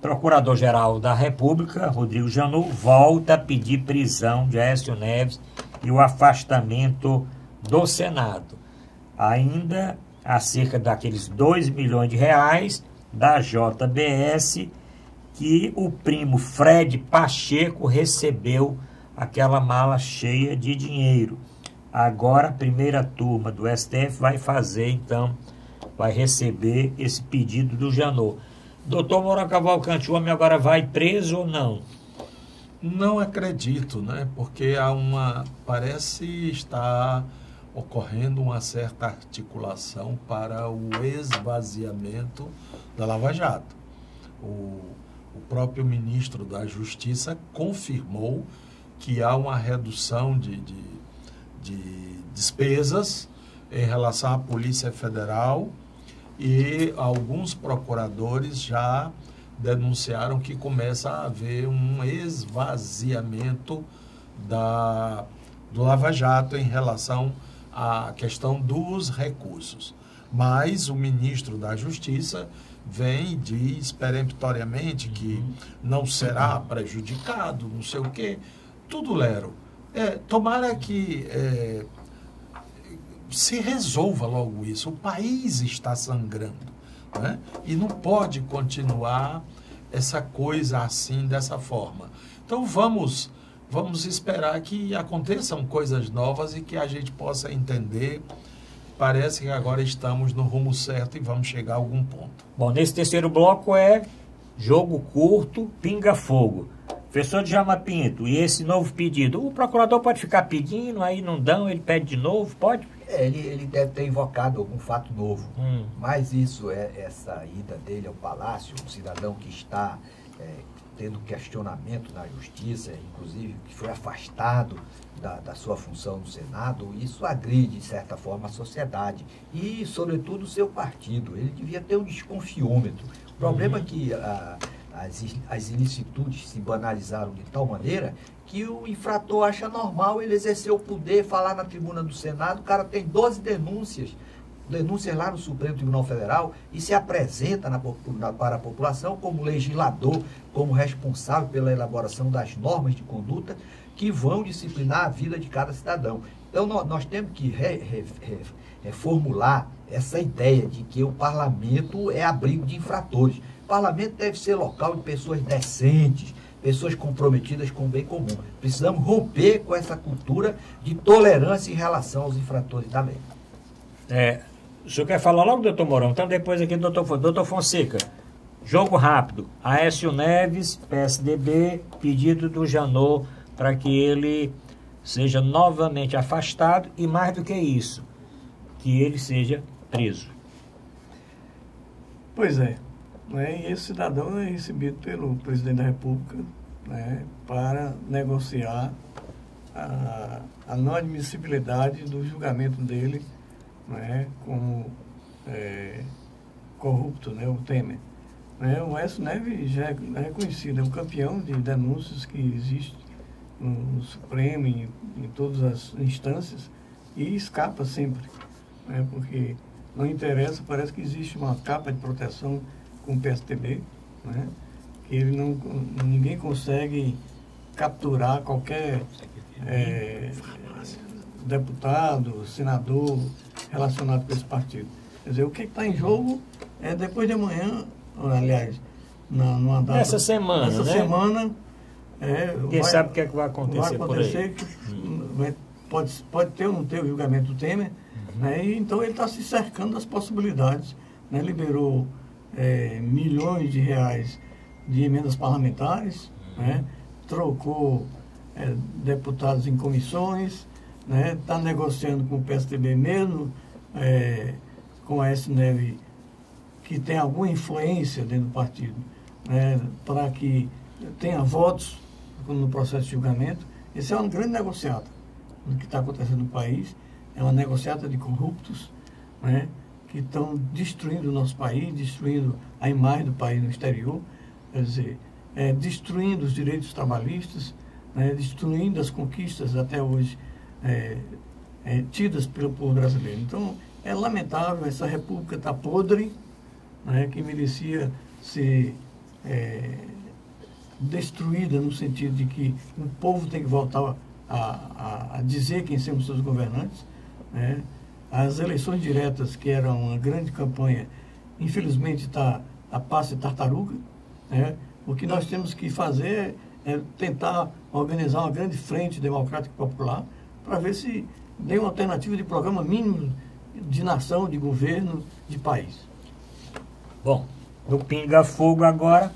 Procurador-Geral da República, Rodrigo Janot, volta a pedir prisão de Aécio Neves e o afastamento do Senado. Ainda acerca daqueles 2 milhões de reais da JBS que o primo Fred Pacheco recebeu aquela mala cheia de dinheiro. Agora a primeira turma do STF vai fazer, então, vai receber esse pedido do Janot. Doutor Mourão Cavalcante, o homem agora vai preso ou não? Não acredito, né? Porque parece estar ocorrendo uma certa articulação para o esvaziamento da Lava Jato. O próprio ministro da Justiça confirmou que há uma redução de despesas em relação à Polícia Federal e alguns procuradores já denunciaram que começa a haver um esvaziamento do Lava Jato em relação à questão dos recursos. Mas o ministro da Justiça vem e diz peremptoriamente que não será prejudicado, não sei o quê. Tudo lero. Tomara que se resolva logo isso. O país está sangrando, né? E não pode continuar essa coisa assim, dessa forma. Então vamos esperar que aconteçam coisas novas e que a gente possa entender. Parece que agora estamos no rumo certo e vamos chegar a algum ponto. Bom, nesse terceiro bloco é jogo curto, pinga-fogo. Professor Djalma Pinto, e esse novo pedido? O procurador pode ficar pedindo, aí não dão, ele pede de novo, pode? Ele deve ter invocado algum fato novo. Mas essa ida dele ao Palácio, um cidadão que está tendo questionamento na Justiça, inclusive que foi afastado da sua função no Senado, isso agride, de certa forma, a sociedade e, sobretudo, o seu partido. Ele devia ter um desconfiômetro. O problema é que as ilicitudes se banalizaram de tal maneira que o infrator acha normal ele exercer o poder, falar na tribuna do Senado. O cara tem 12 denúncias lá no Supremo Tribunal Federal e se apresenta para a população como legislador, como responsável pela elaboração das normas de conduta que vão disciplinar a vida de cada cidadão. Então, nós temos que reformular essa ideia de que o parlamento é abrigo de infratores. O parlamento deve ser local de pessoas decentes, pessoas comprometidas com o bem comum. Precisamos romper com essa cultura de tolerância em relação aos infratores da lei. O senhor quer falar logo, doutor Mourão? Então depois aqui, doutor Fonseca. Jogo rápido. Aécio Neves, PSDB, pedido do Janot para que ele seja novamente afastado e, mais do que isso, que ele seja preso. Pois é. E esse cidadão é recebido pelo presidente da República, né, para negociar a não admissibilidade do julgamento dele, né, como corrupto, né, o Temer. né? O Aécio Neves já é reconhecido, é um campeão de denúncias que existe no Supremo, em todas as instâncias, e escapa sempre, né? Porque não interessa, parece que existe uma capa de proteção com o PSDB, né? Que ele ninguém consegue capturar qualquer deputado, senador relacionado com esse partido. Quer dizer, o que está em jogo é depois de amanhã, aliás, numa data... Essa semana, essa né? semana... Quem sabe o que é que vai acontecer por aí. Pode ter ou não ter o julgamento do Temer, né? E então ele está se cercando das possibilidades, né? Liberou milhões de reais de emendas parlamentares, né? Trocou deputados em comissões, né? Está negociando com o PSDB mesmo, com a Aécio Neves, que tem alguma influência dentro do partido, né? Para que tenha votos no processo de julgamento. Esse é um grande negociata do que está acontecendo no país. É uma negociata de corruptos, né, que estão destruindo o nosso país, destruindo a imagem do país no exterior, quer dizer, destruindo os direitos trabalhistas, né, destruindo as conquistas até hoje tidas pelo povo brasileiro. Então, é lamentável, essa república está podre, né, que merecia ser destruída no sentido de que o povo tem que voltar a dizer quem são os seus governantes, né? As eleições diretas, que eram uma grande campanha, infelizmente está a passo de tartaruga, né? O que nós temos que fazer é tentar organizar uma grande frente democrática e popular para ver se tem uma alternativa de programa mínimo de nação, de governo, de país. Bom, no Pinga Fogo agora,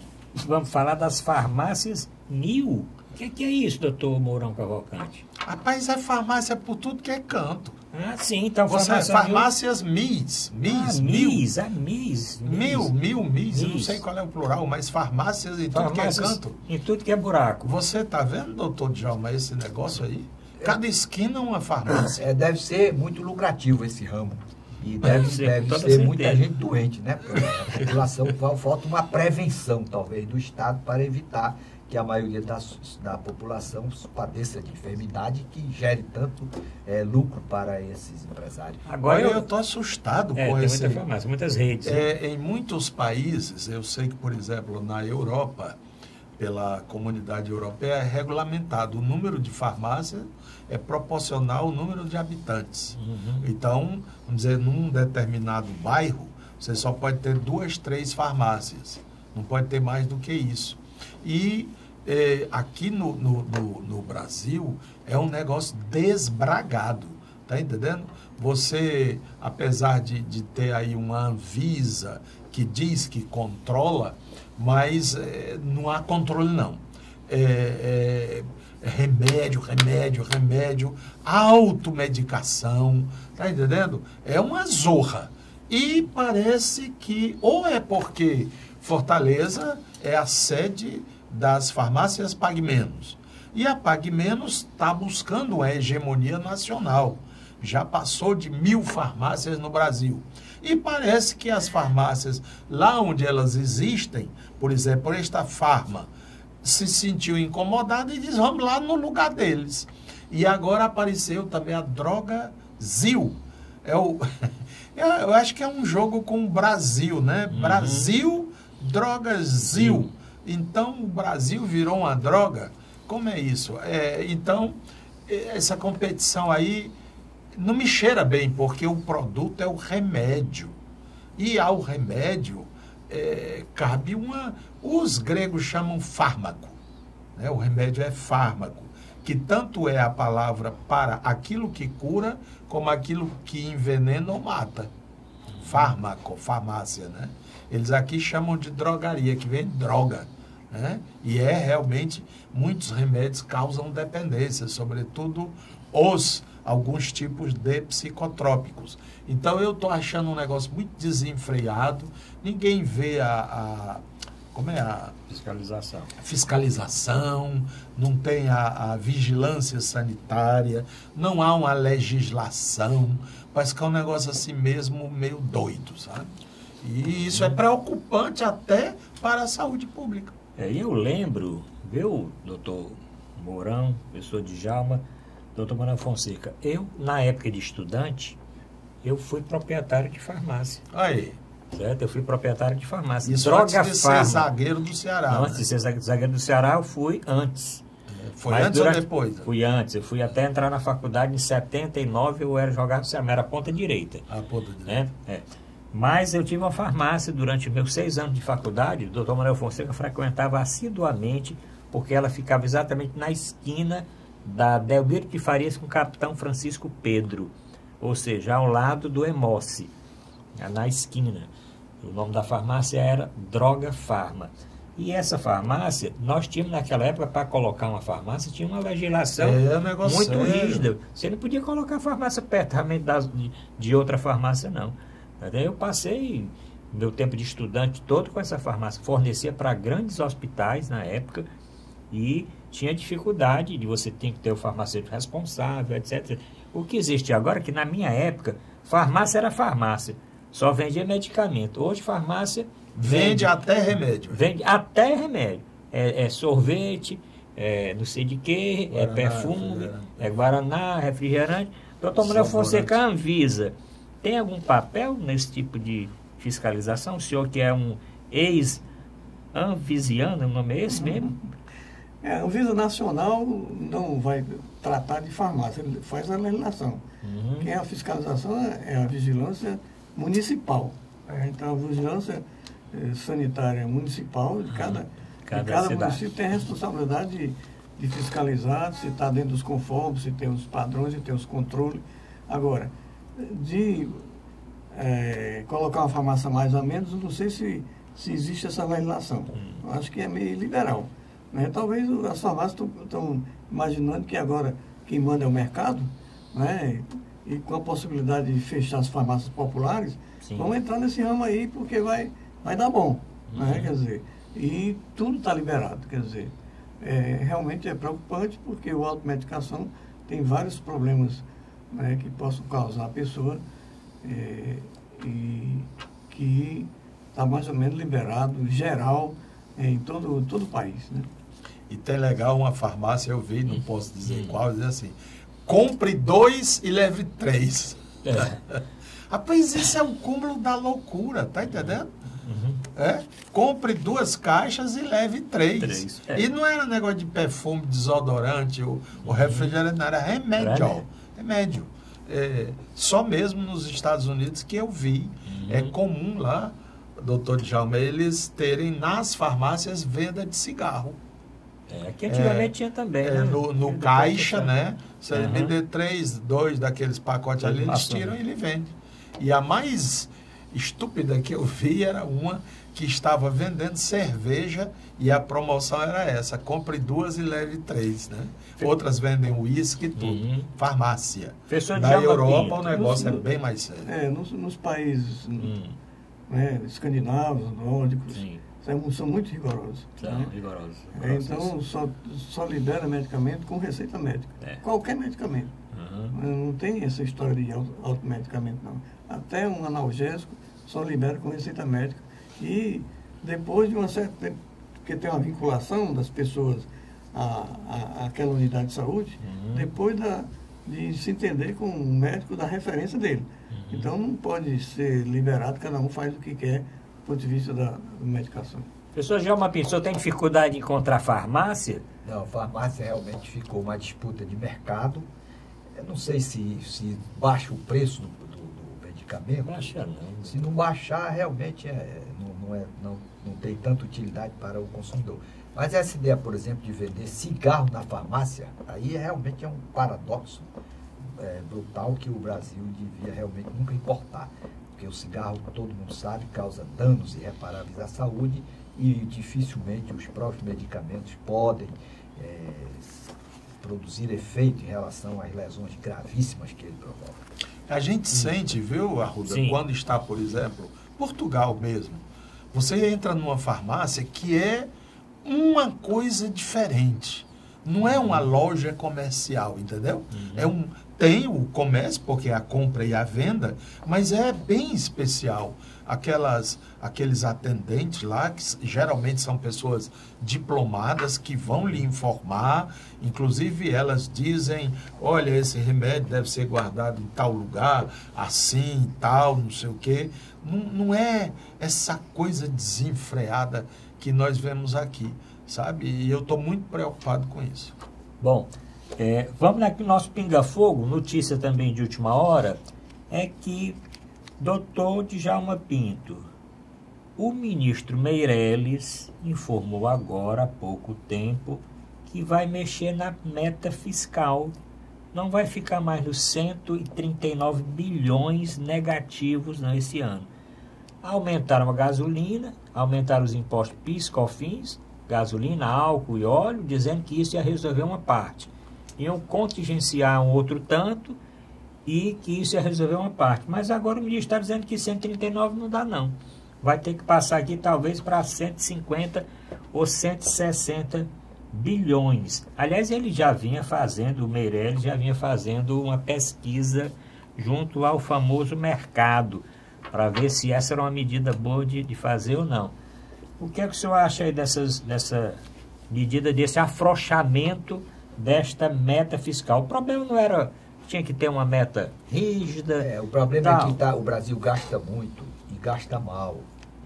vamos falar das farmácias Mil. O que é isso, doutor Mourão Cavalcante? Rapaz, é farmácia por tudo que é canto. Ah, sim, então farmácias MIS. MIS. Eu não sei qual é o plural, mas farmácias em tudo que é canto. Em tudo que é buraco. Você está vendo, doutor Djalma, esse negócio aí? Cada esquina é uma farmácia. Deve ser muito lucrativo esse ramo. E deve ser muita gente doente, né? Porque a população, falta uma prevenção, talvez, do Estado para evitar que a maioria da população padeça de enfermidade que gere tanto lucro para esses empresários. Agora eu estou assustado com tem esse... muita farmácia, muitas redes. Em muitos países, eu sei que, por exemplo, na Europa, pela comunidade europeia, é regulamentado. O número de farmácias é proporcional ao número de habitantes. Então, vamos dizer, num determinado bairro, você só pode ter 2, 3 farmácias. Não pode ter mais do que isso. E aqui no Brasil é um negócio desbragado, tá entendendo? Você, apesar de ter aí uma Anvisa que diz que controla, mas não há controle não. Remédio, automedicação, tá entendendo? É uma zorra. E parece que, ou é porque Fortaleza é a sede das farmácias Pague Menos. E a Pague Menos está buscando uma hegemonia nacional. Já passou de 1000 farmácias no Brasil. E parece que as farmácias, lá onde elas existem, por exemplo, esta Farma, se sentiu incomodada e diz, vamos lá no lugar deles. E agora apareceu também a Drogazil. Eu acho que é um jogo com o Brasil, né? Brasil, Drogazil. Então, o Brasil virou uma droga? Como é isso? Então, essa competição aí não me cheira bem, porque o produto é o remédio. E ao remédio cabe uma... Os gregos chamam fármaco, né? O remédio é fármaco, que tanto é a palavra para aquilo que cura, como aquilo que envenena ou mata. Fármaco, farmácia, né? Eles aqui chamam de drogaria, que vem droga, né? E realmente, muitos remédios causam dependência, sobretudo alguns tipos de psicotrópicos. Então, eu estou achando um negócio muito desenfreado, ninguém vê como é a fiscalização, não tem a vigilância sanitária, não há uma legislação, parece que é um negócio assim mesmo meio doido, sabe? E isso é preocupante até para a saúde pública. Eu lembro, viu, doutor Mourão, professor Djalma, doutor Manuel Fonseca, eu, na época de estudante, eu fui proprietário de farmácia. Aí. Certo? Eu fui proprietário de farmácia. Isso Droga antes de ser Farma. zagueiro do Ceará. Antes de ser zagueiro do Ceará, eu fui antes. Foi Mas antes ou depois? Fui antes. Eu fui até entrar na faculdade em 79, eu era jogar no Ceará, era ponta direita. A ponta direita. Né? Mas eu tive uma farmácia durante meus 6 anos de faculdade. O doutor Manuel Fonseca frequentava assiduamente, porque ela ficava exatamente na esquina da Delmiro de Farias com o Capitão Francisco Pedro, ou seja, ao lado do Emoce, na esquina. O nome da farmácia era Droga Farma. E essa farmácia, nós tínhamos naquela época, para colocar uma farmácia, tinha uma legislação muito rígida. Você não podia colocar a farmácia perto realmente de outra farmácia, não. Daí eu passei meu tempo de estudante todo com essa farmácia. Fornecia para grandes hospitais na época e tinha dificuldade de você ter que ter o farmacêutico responsável, etc. O que existe agora é que na minha época, farmácia era farmácia. Só vendia medicamento. Hoje, farmácia vende até remédio. Vende até remédio. É sorvete, não sei de quê, Guaraná, perfume, Guaraná, refrigerante. Doutor Manuel Fonseca, Anvisa, tem algum papel nesse tipo de fiscalização? O senhor que é um ex-anvisiano, o nome é esse mesmo? A Anvisa Nacional não vai tratar de farmácia, ele faz a legislação. Quem é a fiscalização é a vigilância municipal. Então, a vigilância sanitária municipal de cada município tem a responsabilidade de fiscalizar se está dentro dos conformes, se tem os padrões, se tem os controles. Agora, de colocar uma farmácia mais ou menos, não sei se existe essa legislação. Eu acho que é meio liberal. Né? Talvez as farmácias estão imaginando que agora quem manda é o mercado, né? E com a possibilidade de fechar as farmácias populares, vamos entrar nesse ramo aí porque vai dar bom. Né? Quer dizer, e tudo está liberado. Quer dizer, realmente é preocupante porque a automedicação tem vários problemas, né, que possam causar a pessoa e que está mais ou menos liberado, geral, em todo o país. Né? E tem legal uma farmácia, eu vi, não posso dizer qual, diz assim, compre 2 e leve 3. Rapaz, isso é um cúmulo da loucura, tá entendendo? Compre 2 caixas e leve 3. E não era negócio de perfume, desodorante, o refrigerante, não, era remédio. Remédio. Só mesmo nos Estados Unidos que eu vi. É comum lá, doutor Djalma, eles terem nas farmácias venda de cigarro. Que antigamente tinha também. Né? No caixa, né? Se ele me dê 2 daqueles pacotes ali, eles tiram e ele vende. E a mais estúpida que eu vi era uma que estava vendendo cerveja e a promoção era essa, compre 2 e leve 3, né? Outras vendem uísque e tudo. Farmácia. Na Europa o negócio é bem mais sério. Nos países escandinavos, nórdicos, são muito rigorosos. São rigorosos. Então, só libera medicamento com receita médica. Qualquer medicamento. Não tem essa história de automedicamento, não. Até um analgésico só libera com receita médica. E depois de um certo tempo, porque tem uma vinculação das pessoas àquela unidade de saúde, depois de se entender com o médico da referência dele. Então, não pode ser liberado, cada um faz o que quer do ponto de vista da medicação. Professor Djalma Pinto, o senhor tem dificuldade de encontrar farmácia? Não, farmácia realmente ficou uma disputa de mercado. Eu não sei se baixa o preço do medicamento. Baixa não. Se não baixar, realmente não tem tanta utilidade para o consumidor. Mas essa ideia, por exemplo, de vender cigarro na farmácia, aí realmente é um paradoxo brutal que o Brasil devia realmente nunca importar. Porque o cigarro, todo mundo sabe, causa danos irreparáveis à saúde e dificilmente os próprios medicamentos podem produzir efeito em relação às lesões gravíssimas que ele provoca. A gente sente, viu, Arruda, quando está, por exemplo, Portugal mesmo, você entra numa farmácia que é uma coisa diferente. Não é uma loja comercial, entendeu? tem o comércio, porque é a compra e a venda, mas é bem especial. Aqueles atendentes lá, que geralmente são pessoas diplomadas, que vão lhe informar, inclusive elas dizem, olha, esse remédio deve ser guardado em tal lugar, assim, tal, não sei o quê. Não é essa coisa desenfreada que nós vemos aqui, sabe? E eu estou muito preocupado com isso. Bom, vamos aqui no nosso Pinga-Fogo, notícia também de última hora, é que Dr. Djalma Pinto, o ministro Meirelles informou agora, há pouco tempo, que vai mexer na meta fiscal. Não vai ficar mais nos 139 bilhões negativos nesse ano. Aumentaram a gasolina, aumentaram os impostos PIS, COFINS, gasolina, álcool e óleo, dizendo que isso ia resolver uma parte. Iam contingenciar um outro tanto e que isso ia resolver uma parte. Mas agora o ministro está dizendo que 139 não dá não. Vai ter que passar aqui talvez para 150 ou 160 bilhões. Aliás, ele já vinha fazendo, o Meirelles já vinha fazendo uma pesquisa junto ao famoso mercado, para ver se essa era uma medida boa de fazer ou não. O que é que o senhor acha aí dessa medida, desse afrouxamento desta meta fiscal? O problema não era, tinha que ter uma meta rígida. O problema é que o Brasil gasta muito e gasta mal.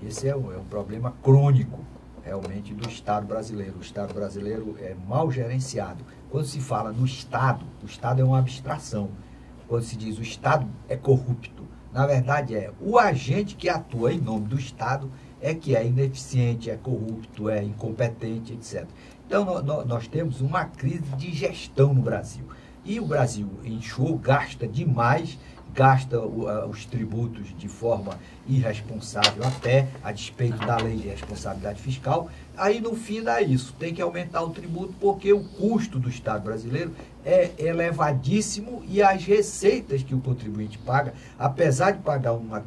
Esse é um problema crônico, realmente, do Estado brasileiro. O Estado brasileiro é mal gerenciado. Quando se fala no Estado, o Estado é uma abstração. Quando se diz o Estado é corrupto, na verdade o agente que atua em nome do Estado é que é ineficiente, é corrupto, é incompetente, etc. Então, nós temos uma crise de gestão no Brasil. E o Brasil inchou, gasta demais, gasta os tributos de forma irresponsável, até a despeito da lei de responsabilidade fiscal. Aí, no fim, dá isso. Tem que aumentar o tributo porque o custo do Estado brasileiro é elevadíssimo e as receitas que o contribuinte paga, apesar de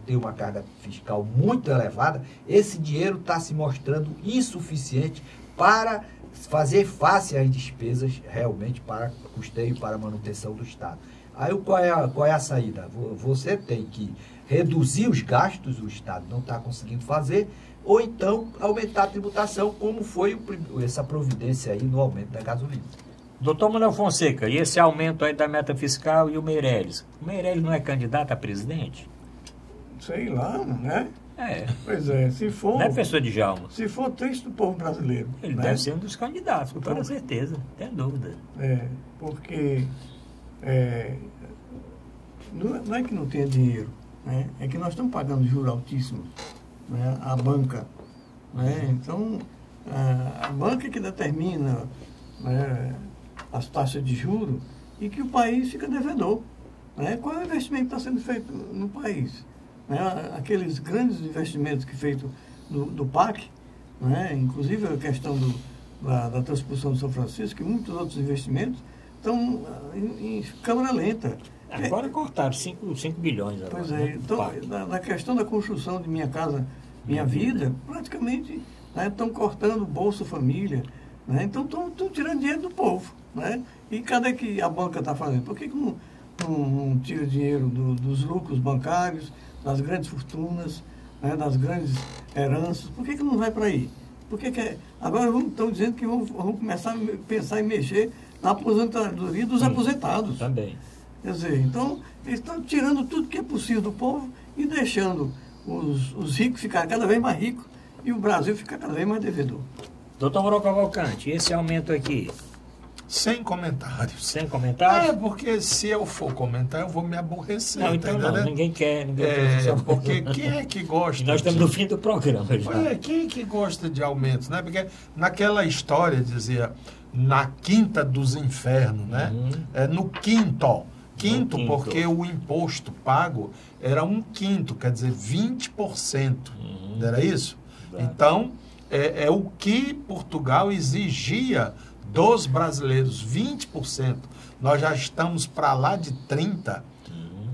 ter uma carga fiscal muito elevada, esse dinheiro está se mostrando insuficiente para fazer face às despesas realmente para custeio, para manutenção do Estado. Aí qual é a saída? Você tem que reduzir os gastos, o Estado não está conseguindo fazer, ou então aumentar a tributação, como foi essa providência aí no aumento da gasolina. Doutor Manuel Fonseca, e esse aumento aí da meta fiscal e o Meirelles? O Meirelles não é candidato a presidente? Sei lá, né? Pois se for... Não é professor Djalma? Se for triste do povo brasileiro. Ele deve ser um dos candidatos, com toda certeza, não tem dúvida. Porque não é que não tenha dinheiro, né? É que nós estamos pagando juros altíssimos, né? A banca, né? Então, a banca é que determina, né, as taxas de juros e que o país fica devedor, né? Qual é o investimento que está sendo feito no país? Né? Aqueles grandes investimentos que feito do PAC, né? Inclusive a questão da transposição de São Francisco e muitos outros investimentos estão em câmara lenta. Agora cortaram 5 bilhões. Agora, pois é, então, na questão da construção de Minha Casa Minha Vida, praticamente estão cortando o Bolsa Família, né? Então estão tirando dinheiro do povo, né? E cadê que a banca está fazendo? Por que não tira dinheiro dos lucros bancários, das grandes fortunas, né? Das grandes heranças? Por que não vai para aí? Agora estão dizendo que vão começar a pensar em mexer na aposentadoria dos aposentados. Também. Quer dizer, então, eles estão tirando tudo que é possível do povo e deixando os ricos ficarem cada vez mais ricos e o Brasil ficar cada vez mais devedor. Doutor Mauro Cavalcante, esse aumento aqui? Sem comentários. Sem comentários? Porque se eu for comentar, eu vou me aborrecer. Não, então não, ninguém quer. Porque quem é que gosta? Nós estamos no fim do programa já. Quem é que gosta de aumentos, né? Porque naquela história dizia, na quinta dos infernos, né? No quinto, porque o imposto pago era 1/5, quer dizer, 20%. Não era isso? Então, é o que Portugal exigia dos brasileiros, 20%. Nós já estamos para lá de 30%,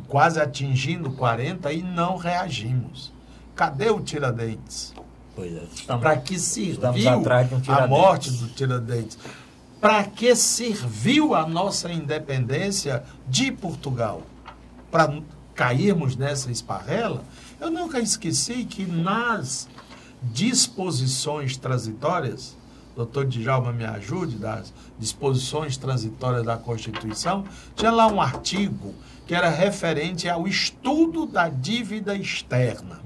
quase atingindo 40% e não reagimos. Cadê o Tiradentes? Pois é. Para que serviu atrás de um a morte do Tiradentes? para que serviu a nossa independência de Portugal? Para cairmos nessa esparrela? Eu nunca esqueci que nas disposições transitórias, doutor Djalma me ajude, das disposições transitórias da Constituição, tinha lá um artigo que era referente ao estudo da dívida externa.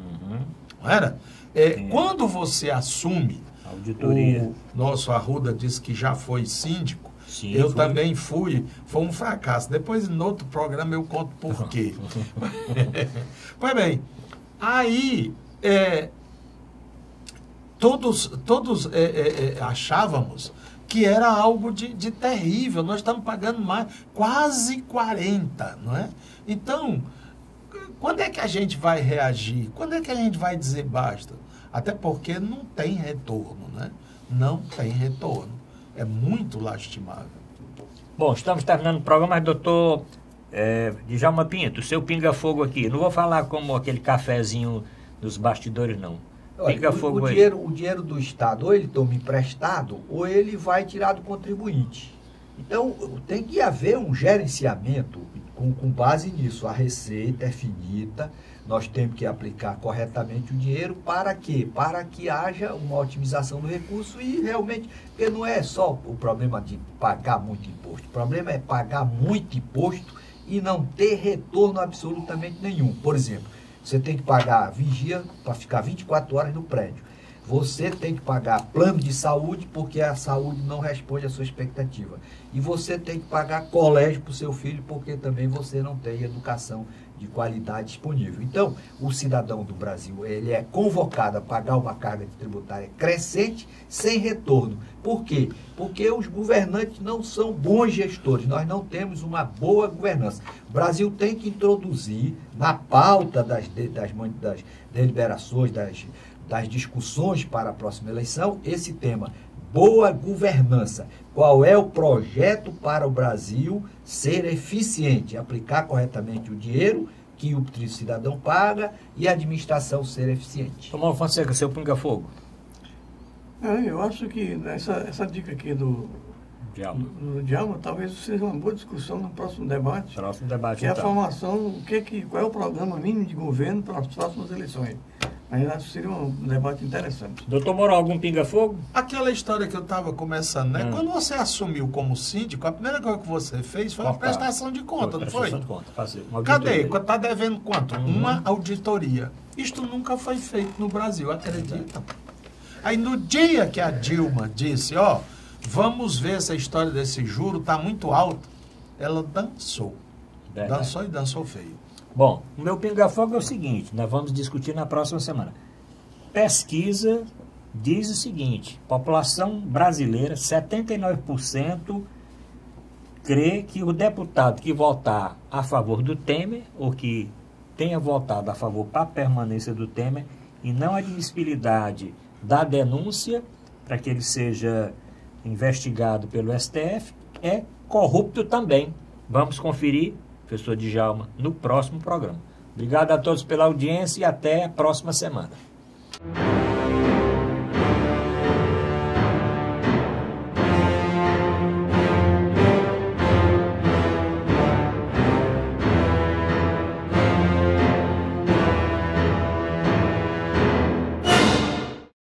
Não era? Quando você assume, auditoria. o nosso Arruda disse que já foi síndico, Sim, eu foi. também fui, foi um fracasso. Depois, no outro programa, eu conto por quê. Pois bem, aí todos achávamos que era algo de terrível. Nós estamos pagando mais, quase 40, não é? Então, quando é que a gente vai reagir? Quando é que a gente vai dizer basta? Até porque não tem retorno, né? Não tem retorno. É muito lastimável. Bom, estamos terminando o programa, mas doutor Djalma Pinto, seu pinga-fogo aqui. Não vou falar como aquele cafezinho dos bastidores, não. Pinga-fogo aí. O dinheiro do Estado, ou ele toma emprestado, ou ele vai tirar do contribuinte. Então, tem que haver um gerenciamento com base nisso. A receita é finita, nós temos que aplicar corretamente o dinheiro para quê? Para que haja uma otimização do recurso e realmente, porque não é só o problema de pagar muito imposto, o problema é pagar muito imposto e não ter retorno absolutamente nenhum. Por exemplo, você tem que pagar vigia para ficar 24 horas no prédio. Você tem que pagar plano de saúde porque a saúde não responde à sua expectativa. E você tem que pagar colégio para o seu filho porque também você não tem educação de qualidade disponível. Então, o cidadão do Brasil, ele é convocado a pagar uma carga tributária crescente sem retorno. Por quê? Porque os governantes não são bons gestores, nós não temos uma boa governança. O Brasil tem que introduzir na pauta das deliberações, das discussões para a próxima eleição, esse tema, boa governança. Qual é o projeto para o Brasil ser eficiente, aplicar corretamente o dinheiro que o cidadão paga e a administração ser eficiente? Tomás Fonseca, seu pinga-fogo. Eu acho que essa dica aqui do Djalma talvez seja uma boa discussão no próximo debate. Próximo debate, que é a então. formação, qual é o programa mínimo de governo para as próximas eleições. Aí acho que seria um debate interessante. Doutor Moral, algum pinga-fogo? Aquela história que eu estava começando, né? Quando você assumiu como síndico, a primeira coisa que você fez foi uma prestação de conta, não foi? Prestação de conta, fazer. Cadê? Está devendo quanto? Uma auditoria. Isto nunca foi feito no Brasil, acredita? Aí no dia que a Dilma disse, vamos ver essa história desse juro, está muito alto, ela dançou. Verdade. Dançou e dançou feio. Bom, o meu pinga-fogo é o seguinte, nós vamos discutir na próxima semana. Pesquisa diz o seguinte, população brasileira, 79% crê que o deputado que votar a favor do Temer, ou que tenha votado a favor para a permanência do Temer, e não a admissibilidade da denúncia, para que ele seja investigado pelo STF, é corrupto também. Vamos conferir, professor Djalma, no próximo programa. Obrigado a todos pela audiência e até a próxima semana.